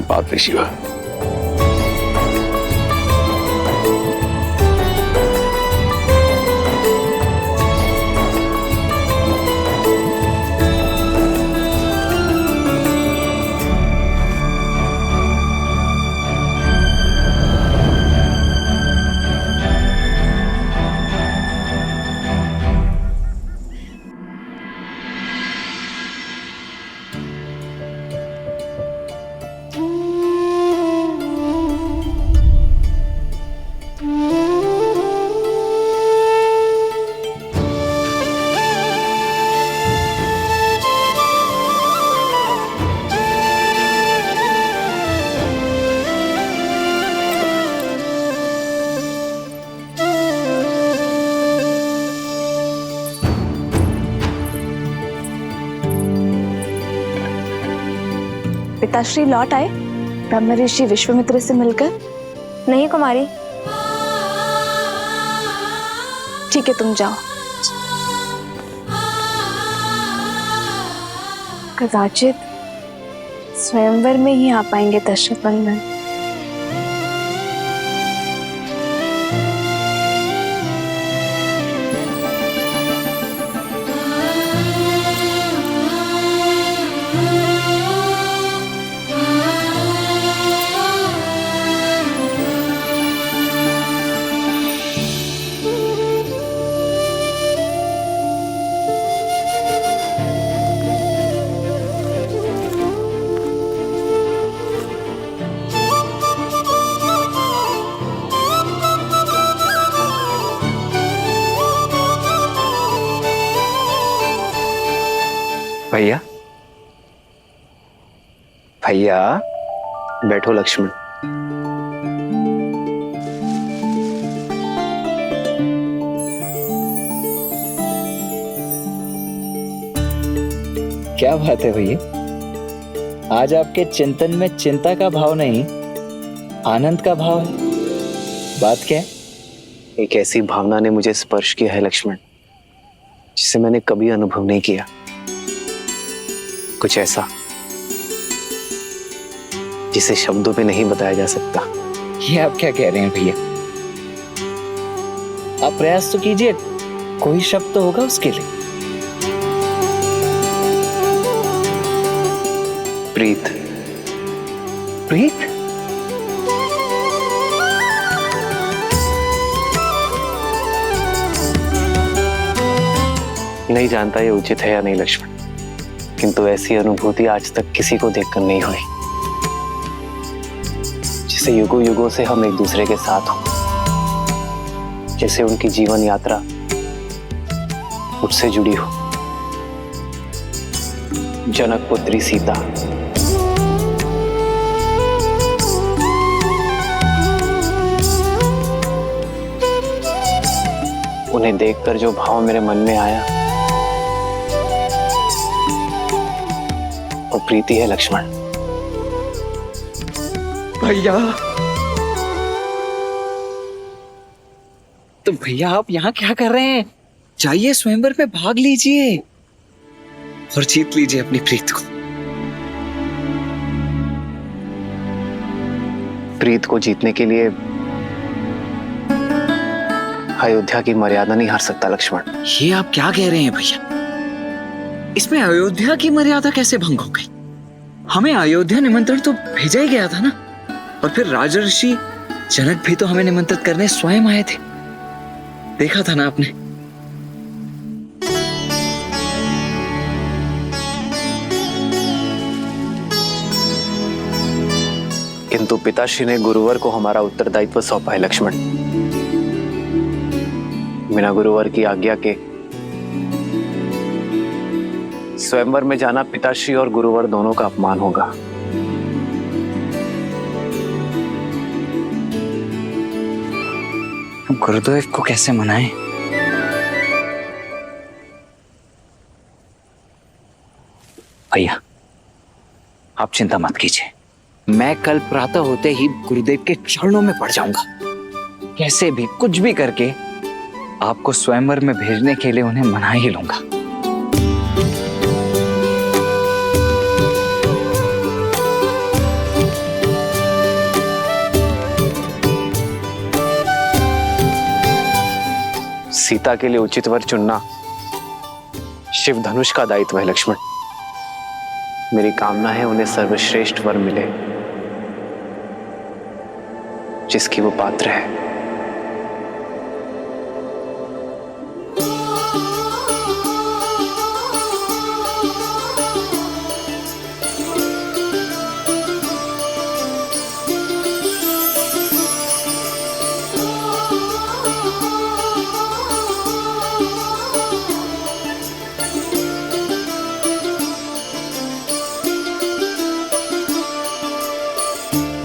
पाप ऋषिवर। पिताश्री लौट आए ब्रह्म ऋषि विश्वामित्र से मिलकर? नहीं कुमारी। ठीक है, तुम जाओ। कदाचित स्वयंवर में ही आ पाएंगे दशरथ नंदन। भैया, भैया बैठो लक्ष्मण। क्या बात है भैया, आज आपके चिंतन में चिंता का भाव नहीं, आनंद का भाव है। बात क्या है? एक ऐसी भावना ने मुझे स्पर्श किया है लक्ष्मण, जिसे मैंने कभी अनुभव नहीं किया। कुछ ऐसा जिसे शब्दों में नहीं बताया जा सकता। ये आप क्या कह रहे हैं भैया? आप प्रयास तो कीजिए, कोई शब्द तो होगा उसके लिए। प्रीत। प्रीत? नहीं जानता ये उचित है या नहीं लक्ष्मण, किंतु ऐसी अनुभूति आज तक किसी को देखकर नहीं हुई, जिसे युगों युगों से हम एक दूसरे के साथ हों, जैसे उनकी जीवन यात्रा मुझसे जुड़ी हो। जनक पुत्री सीता, उन्हें देखकर जो भाव मेरे मन में आया वो प्रीति है लक्ष्मण। भैया, तो भैया आप यहाँ क्या कर रहे हैं? जाइए स्वयंवर में भाग लीजिए और जीत लीजिए अपनी प्रीत को। प्रीत को जीतने के लिए अयोध्या की मर्यादा नहीं हार सकता लक्ष्मण। ये आप क्या कह रहे हैं भैया? इसमें अयोध्या की मर्यादा कैसे भंग हो गई? हमें अयोध्या निमंत्रण तो भेजा ही गया था ना। और फिर राजर्षि जनक भी तो हमें निमंत्रित करने स्वयं आए थे, देखा था ना आपने। किंतु पिताश्री ने गुरुवर को हमारा उत्तरदायित्व सौंपा है लक्ष्मण। बिना गुरुवर की आज्ञा के स्वयंवर में जाना पिताश्री और गुरुवर दोनों का अपमान होगा। गुरुदेव को कैसे मनाएं? भैया आप चिंता मत कीजिए, मैं कल प्रातः होते ही गुरुदेव के चरणों में पड़ जाऊंगा। कैसे भी कुछ भी करके आपको स्वयंवर में भेजने के लिए उन्हें मना ही लूंगा। सीता के लिए उचित वर चुनना शिव धनुष का दायित्व है लक्ष्मण। मेरी कामना है उन्हें सर्वश्रेष्ठ वर मिले जिसकी वो पात्र है।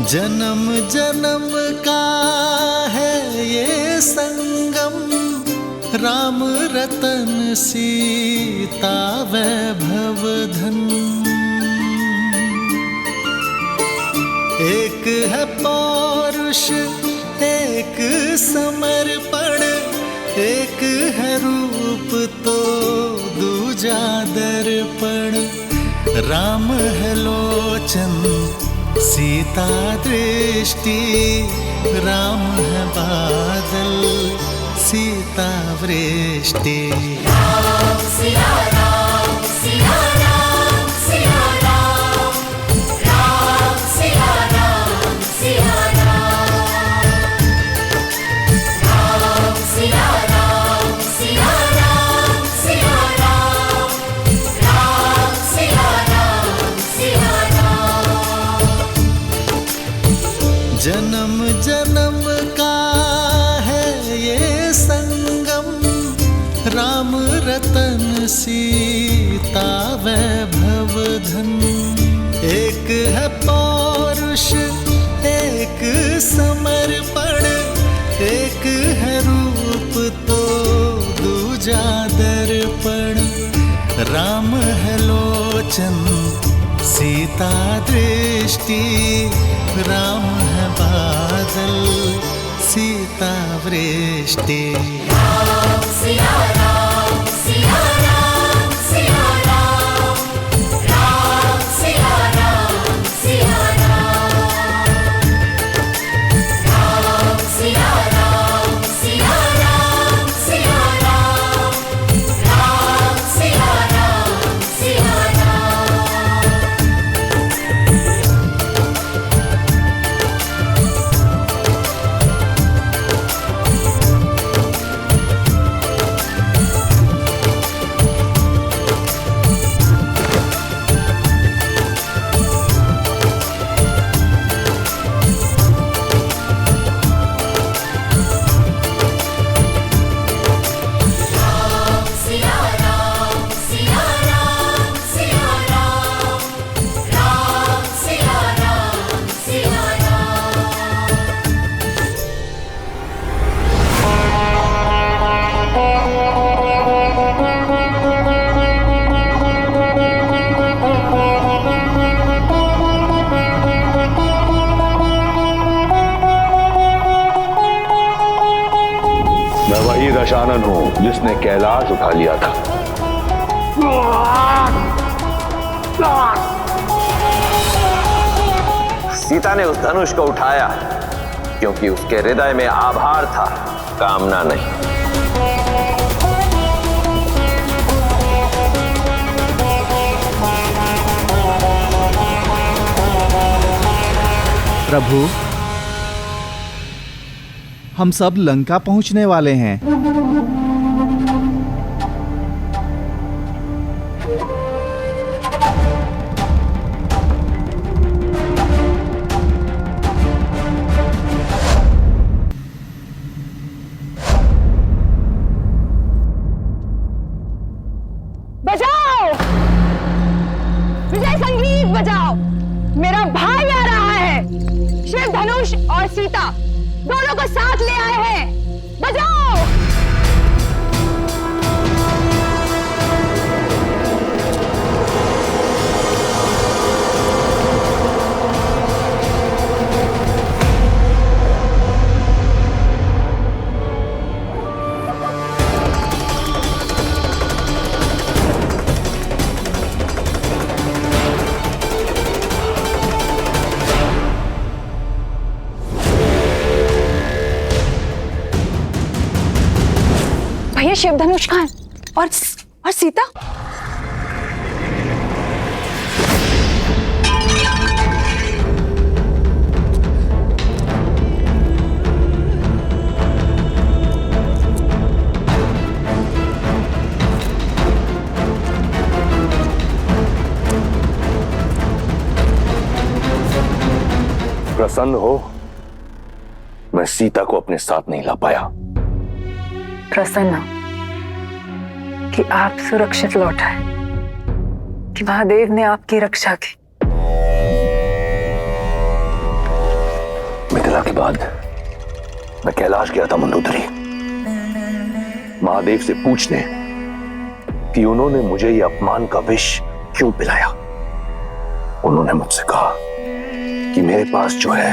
जन्म जन्म का है ये संगम, राम रतन सीता वैभव धन। एक है पौरुष एक समर्पण, एक है रूप तो दूजा दर्पण। राम है लोचन सीता दृष्टि, राम है बादल सीता वृष्टि। राम सिया राम सिया राम सिया राम, राम सिया राम सिया राम, राम सिया राम सिया राम सिया राम, राम सिया राम सिया राम। जन्म जन्म का है ये संगम, राम रतन सीता वैभव धन। एक है पौरुष एक समर्पण, एक है रूप तो दूजा दर्पण। राम है लोचन सीता दृष्टि, राम है बादल सीता वृष्टि। राम सिया राम सिया राम सिया राम, राम सिया राम सिया राम, राम सिया राम सिया राम सिया राम, राम सिया राम सिया राम। दशानन हूं जिसने कैलाश उठा लिया था। सीता ने उस धनुष को उठाया क्योंकि उसके हृदय में आभार था, कामना नहीं। प्रभु, हम सब लंका पहुंचने वाले हैं। बजाओ, विजय संगीत बजाओ, मेरा भाई आ रहा है। शिव धनुष और सीता दोनों को साथ ले आए हैं, बजाओ। भैया शिव धनुष कहाँ है? और सीता? प्रसन्न हो, मैं सीता को अपने साथ नहीं ला पाया। प्रसन्न कि आप सुरक्षित लौट आए, कि महादेव ने आपकी रक्षा की। मिथिला के बाद मैं कैलाश गया था मंदोदरी, महादेव से पूछने कि उन्होंने मुझे ये अपमान का विष क्यों पिलाया। उन्होंने मुझसे कहा कि मेरे पास जो है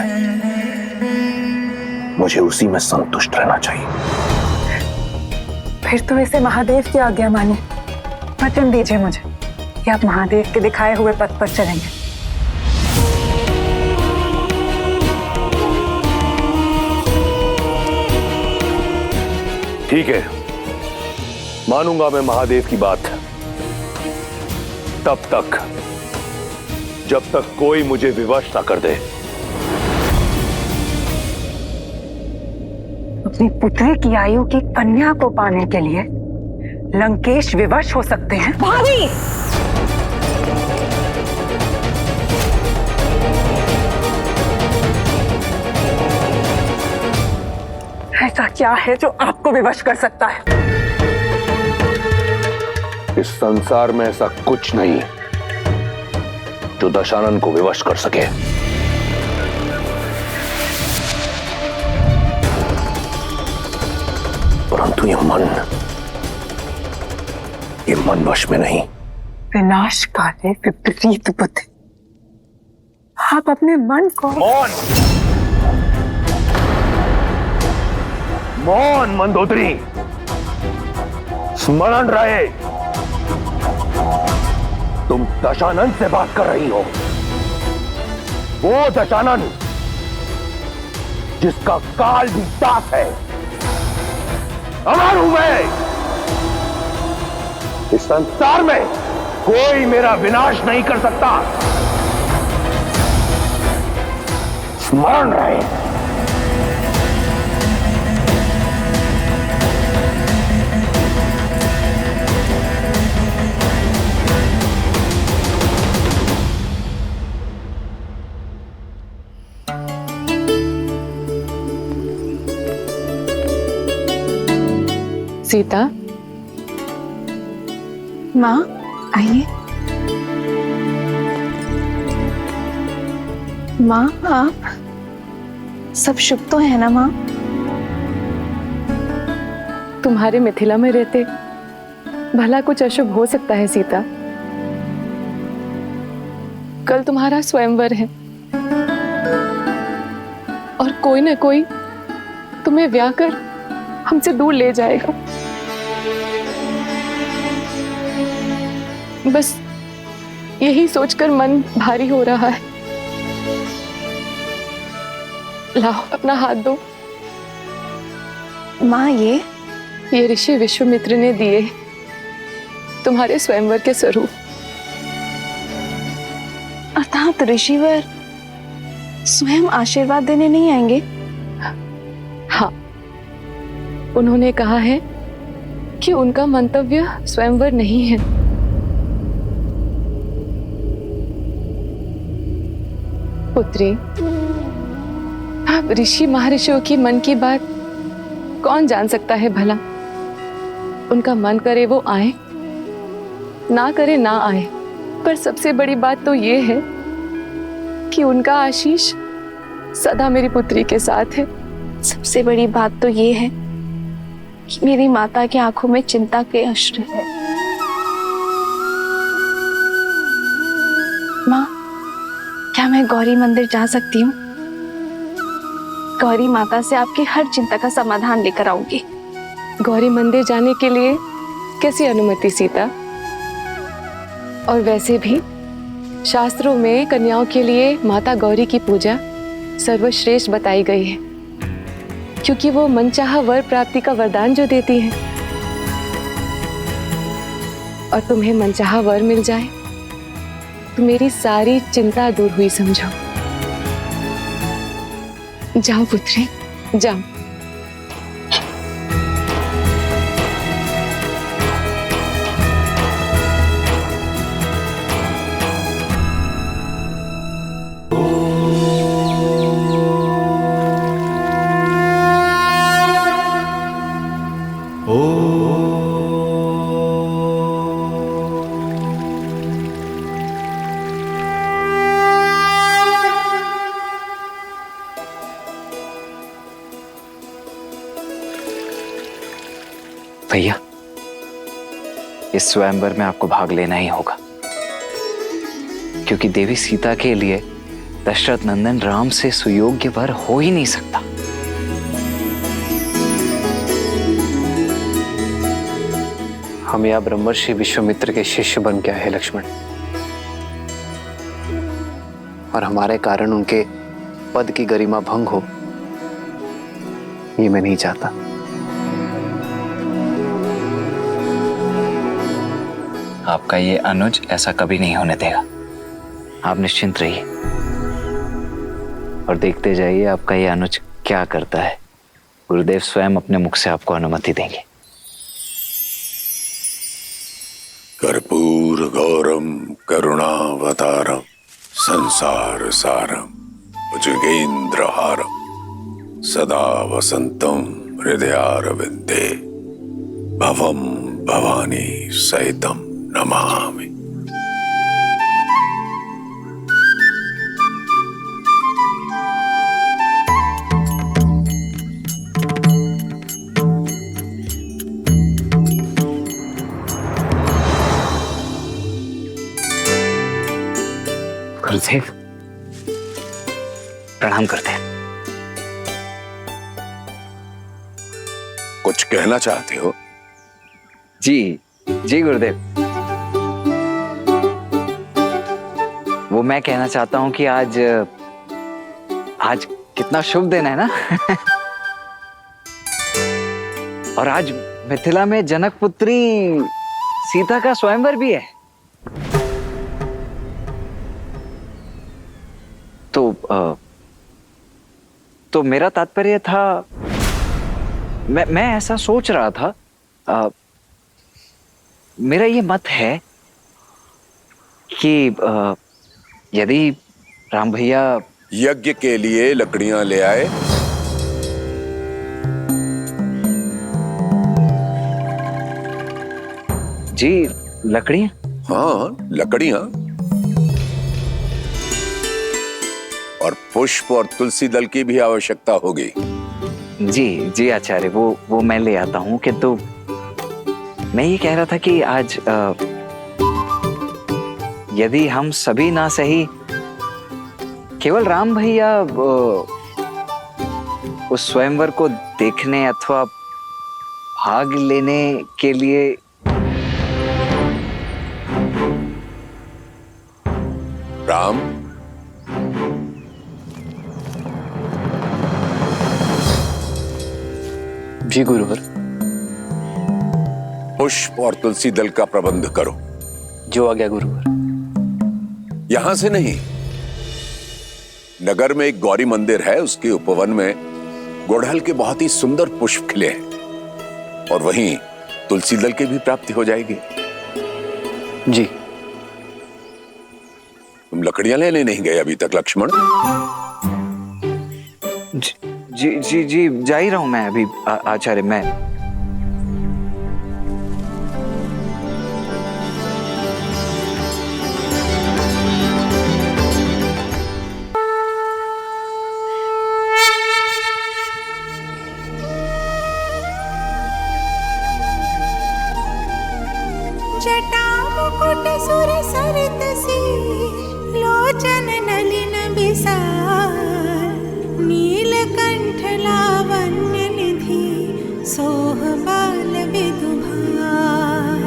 मुझे उसी में संतुष्ट रहना चाहिए। फिर तो इसे महादेव की आज्ञा मानिए। वचन दीजिए मुझे कि आप महादेव के दिखाए हुए पथ पर चलेंगे। ठीक है, मानूंगा मैं महादेव की बात, तब तक जब तक कोई मुझे विवश ना कर दे। अपनी पुत्री की आयु की कन्या को पाने के लिए लंकेश विवश हो सकते हैं। भाभी! ऐसा क्या है जो आपको विवश कर सकता है? इस संसार में ऐसा कुछ नहीं जो दशानन को विवश कर सके। परंतु ये मन वश में नहीं। विनाश काले विपरीत बुद्धि। आप अपने मन को मौन मंदोदरी, स्मरण रहे तुम दशानन से बात कर रही हो। वो दशानन जिसका काल भी दास है। अमर हूं मैं, इस संसार में कोई मेरा विनाश नहीं कर सकता। स्मरण रहे। सीता, माँ आइए। माँ आप सब शुभ तो है ना माँ? तुम्हारे मिथिला में रहते भला कुछ अशुभ हो सकता है सीता? कल तुम्हारा स्वयंवर है और कोई न कोई तुम्हें ब्याह कर हमसे दूर ले जाएगा। बस यही सोचकर मन भारी हो रहा है। लाओ अपना हाथ दो। माँ, ये ऋषि विश्वामित्र ने दिए तुम्हारे स्वयंवर के स्वरूप। अर्थात ऋषिवर स्वयं आशीर्वाद देने नहीं आएंगे? हाँ, उन्होंने कहा है कि उनका मंतव्य स्वयंवर नहीं है। पुत्री, अब ऋषि महर्षियों की मन की बात कौन जान सकता है भला। उनका मन करे वो आए, ना करे ना आए, पर सबसे बड़ी बात तो ये है कि उनका आशीष सदा मेरी पुत्री के साथ है। सबसे बड़ी बात तो ये है कि मेरी माता की आंखों में चिंता के अश्रु है। माँ, क्या मैं गौरी मंदिर जा सकती हूँ? गौरी माता से आपकी हर चिंता का समाधान लेकर आऊंगी। गौरी मंदिर जाने के लिए कैसी अनुमति सीता? और वैसे भी शास्त्रों में कन्याओं के लिए माता गौरी की पूजा सर्वश्रेष्ठ बताई गई है, क्योंकि वो मनचाहा वर प्राप्ति का वरदान जो देती हैं। और तुम्हें मनचाहा वर मिल जाए तो मेरी सारी चिंता दूर हुई समझो। जाओ पुत्री, जाओ। भैया, इस स्वयंवर में आपको भाग लेना ही होगा, क्योंकि देवी सीता के लिए दशरथ नंदन राम से सुयोग्य वर हो ही नहीं सकता। हम यहाँ ब्रह्मर्षि विश्वामित्र के शिष्य बन के आए हैं लक्ष्मण, और हमारे कारण उनके पद की गरिमा भंग हो, ये मैं नहीं चाहता। आपका ये अनुज ऐसा कभी नहीं होने देगा। आप निश्चिंत रहिए और देखते जाइए आपका ये अनुज क्या करता है। गुरुदेव स्वयं अपने मुख से आपको अनुमति देंगे। कर्पूर गौरम करुणावतारम संसार सारम भुजगेन्द्रहारम सदा वसंतम हृदयारविंदे भवम भवानी सहितम नमामि। गुरुदेव, प्रणाम करते हैं। कुछ कहना चाहते हो? जी जी गुरुदेव, वो मैं कहना चाहता हूं कि आज कितना शुभ दिन है ना। और आज मिथिला में जनक पुत्री सीता का स्वयंवर भी है। तो मेरा तात्पर्य था, मैं ऐसा सोच रहा था, मेरा ये मत है कि यदि राम भैया यज्ञ के लिए लकड़ियां ले आए। जी, लकड़ियां? हाँ, लकड़ियां और पुष्प और तुलसी दल की भी आवश्यकता होगी। जी जी आचार्य, वो मैं ले आता हूँ। किंतु मैं ये कह रहा था कि आज यदि हम सभी ना सही, केवल राम भैया उस स्वयंवर को देखने अथवा भाग लेने के लिए राम, जी गुरुवर। पुष्प और तुलसी दल का प्रबंध करो। जो आ गया गुरुवर। यहां से नहीं, नगर में एक गौरी मंदिर है, उसके उपवन में गुड़हल के बहुत ही सुंदर पुष्प खिले हैं और वहीं तुलसी दल की भी प्राप्ति हो जाएगी। जी। तुम लकड़ियां लेने नहीं गए अभी तक लक्ष्मण? जी जा ही रहा हूं मैं अभी आचार्य। मैं जटा मुकुट सुर सरित सी लोचन नलिन बिसार नीलकंठ लावण्य निधि सोह बाल विदुभार।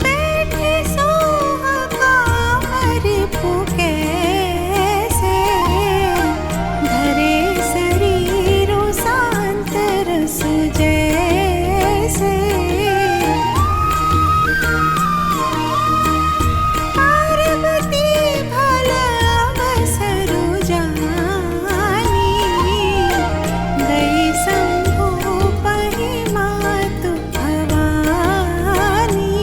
बैठे सोह कामर पुकैसे धरे शरीरो शांत रस जैसे। पार्वती भल अवसर जानी गई शंभु पहि मातु भवानी।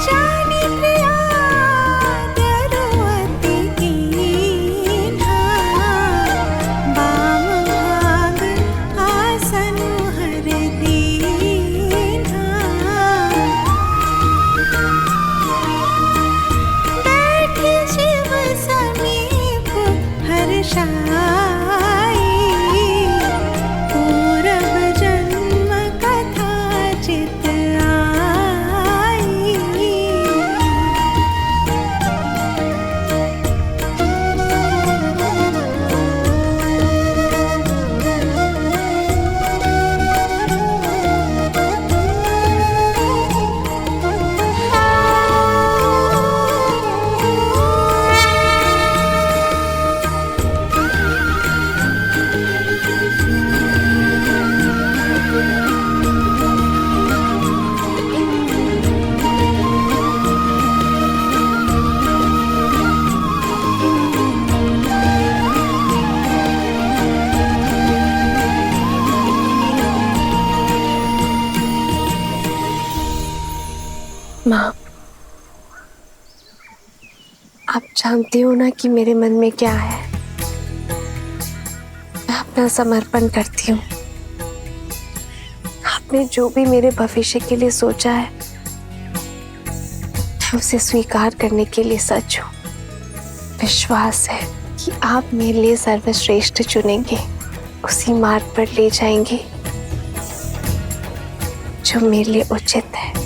जानी प्रिया दरुअति कीन्हा बाम भाग आसन हर दीन्हा। बैठी शिव समीप हर्षाई पूरब जन्म कथा चित आई। माँ, आप जानती हो ना कि मेरे मन में क्या है। मैं अपना समर्पण करती हूँ। आपने जो भी मेरे भविष्य के लिए सोचा है, मैं उसे स्वीकार करने के लिए सच हूँ। विश्वास है कि आप मेरे लिए सर्वश्रेष्ठ चुनेंगे, उसी मार्ग पर ले जाएंगे जो मेरे लिए उचित है।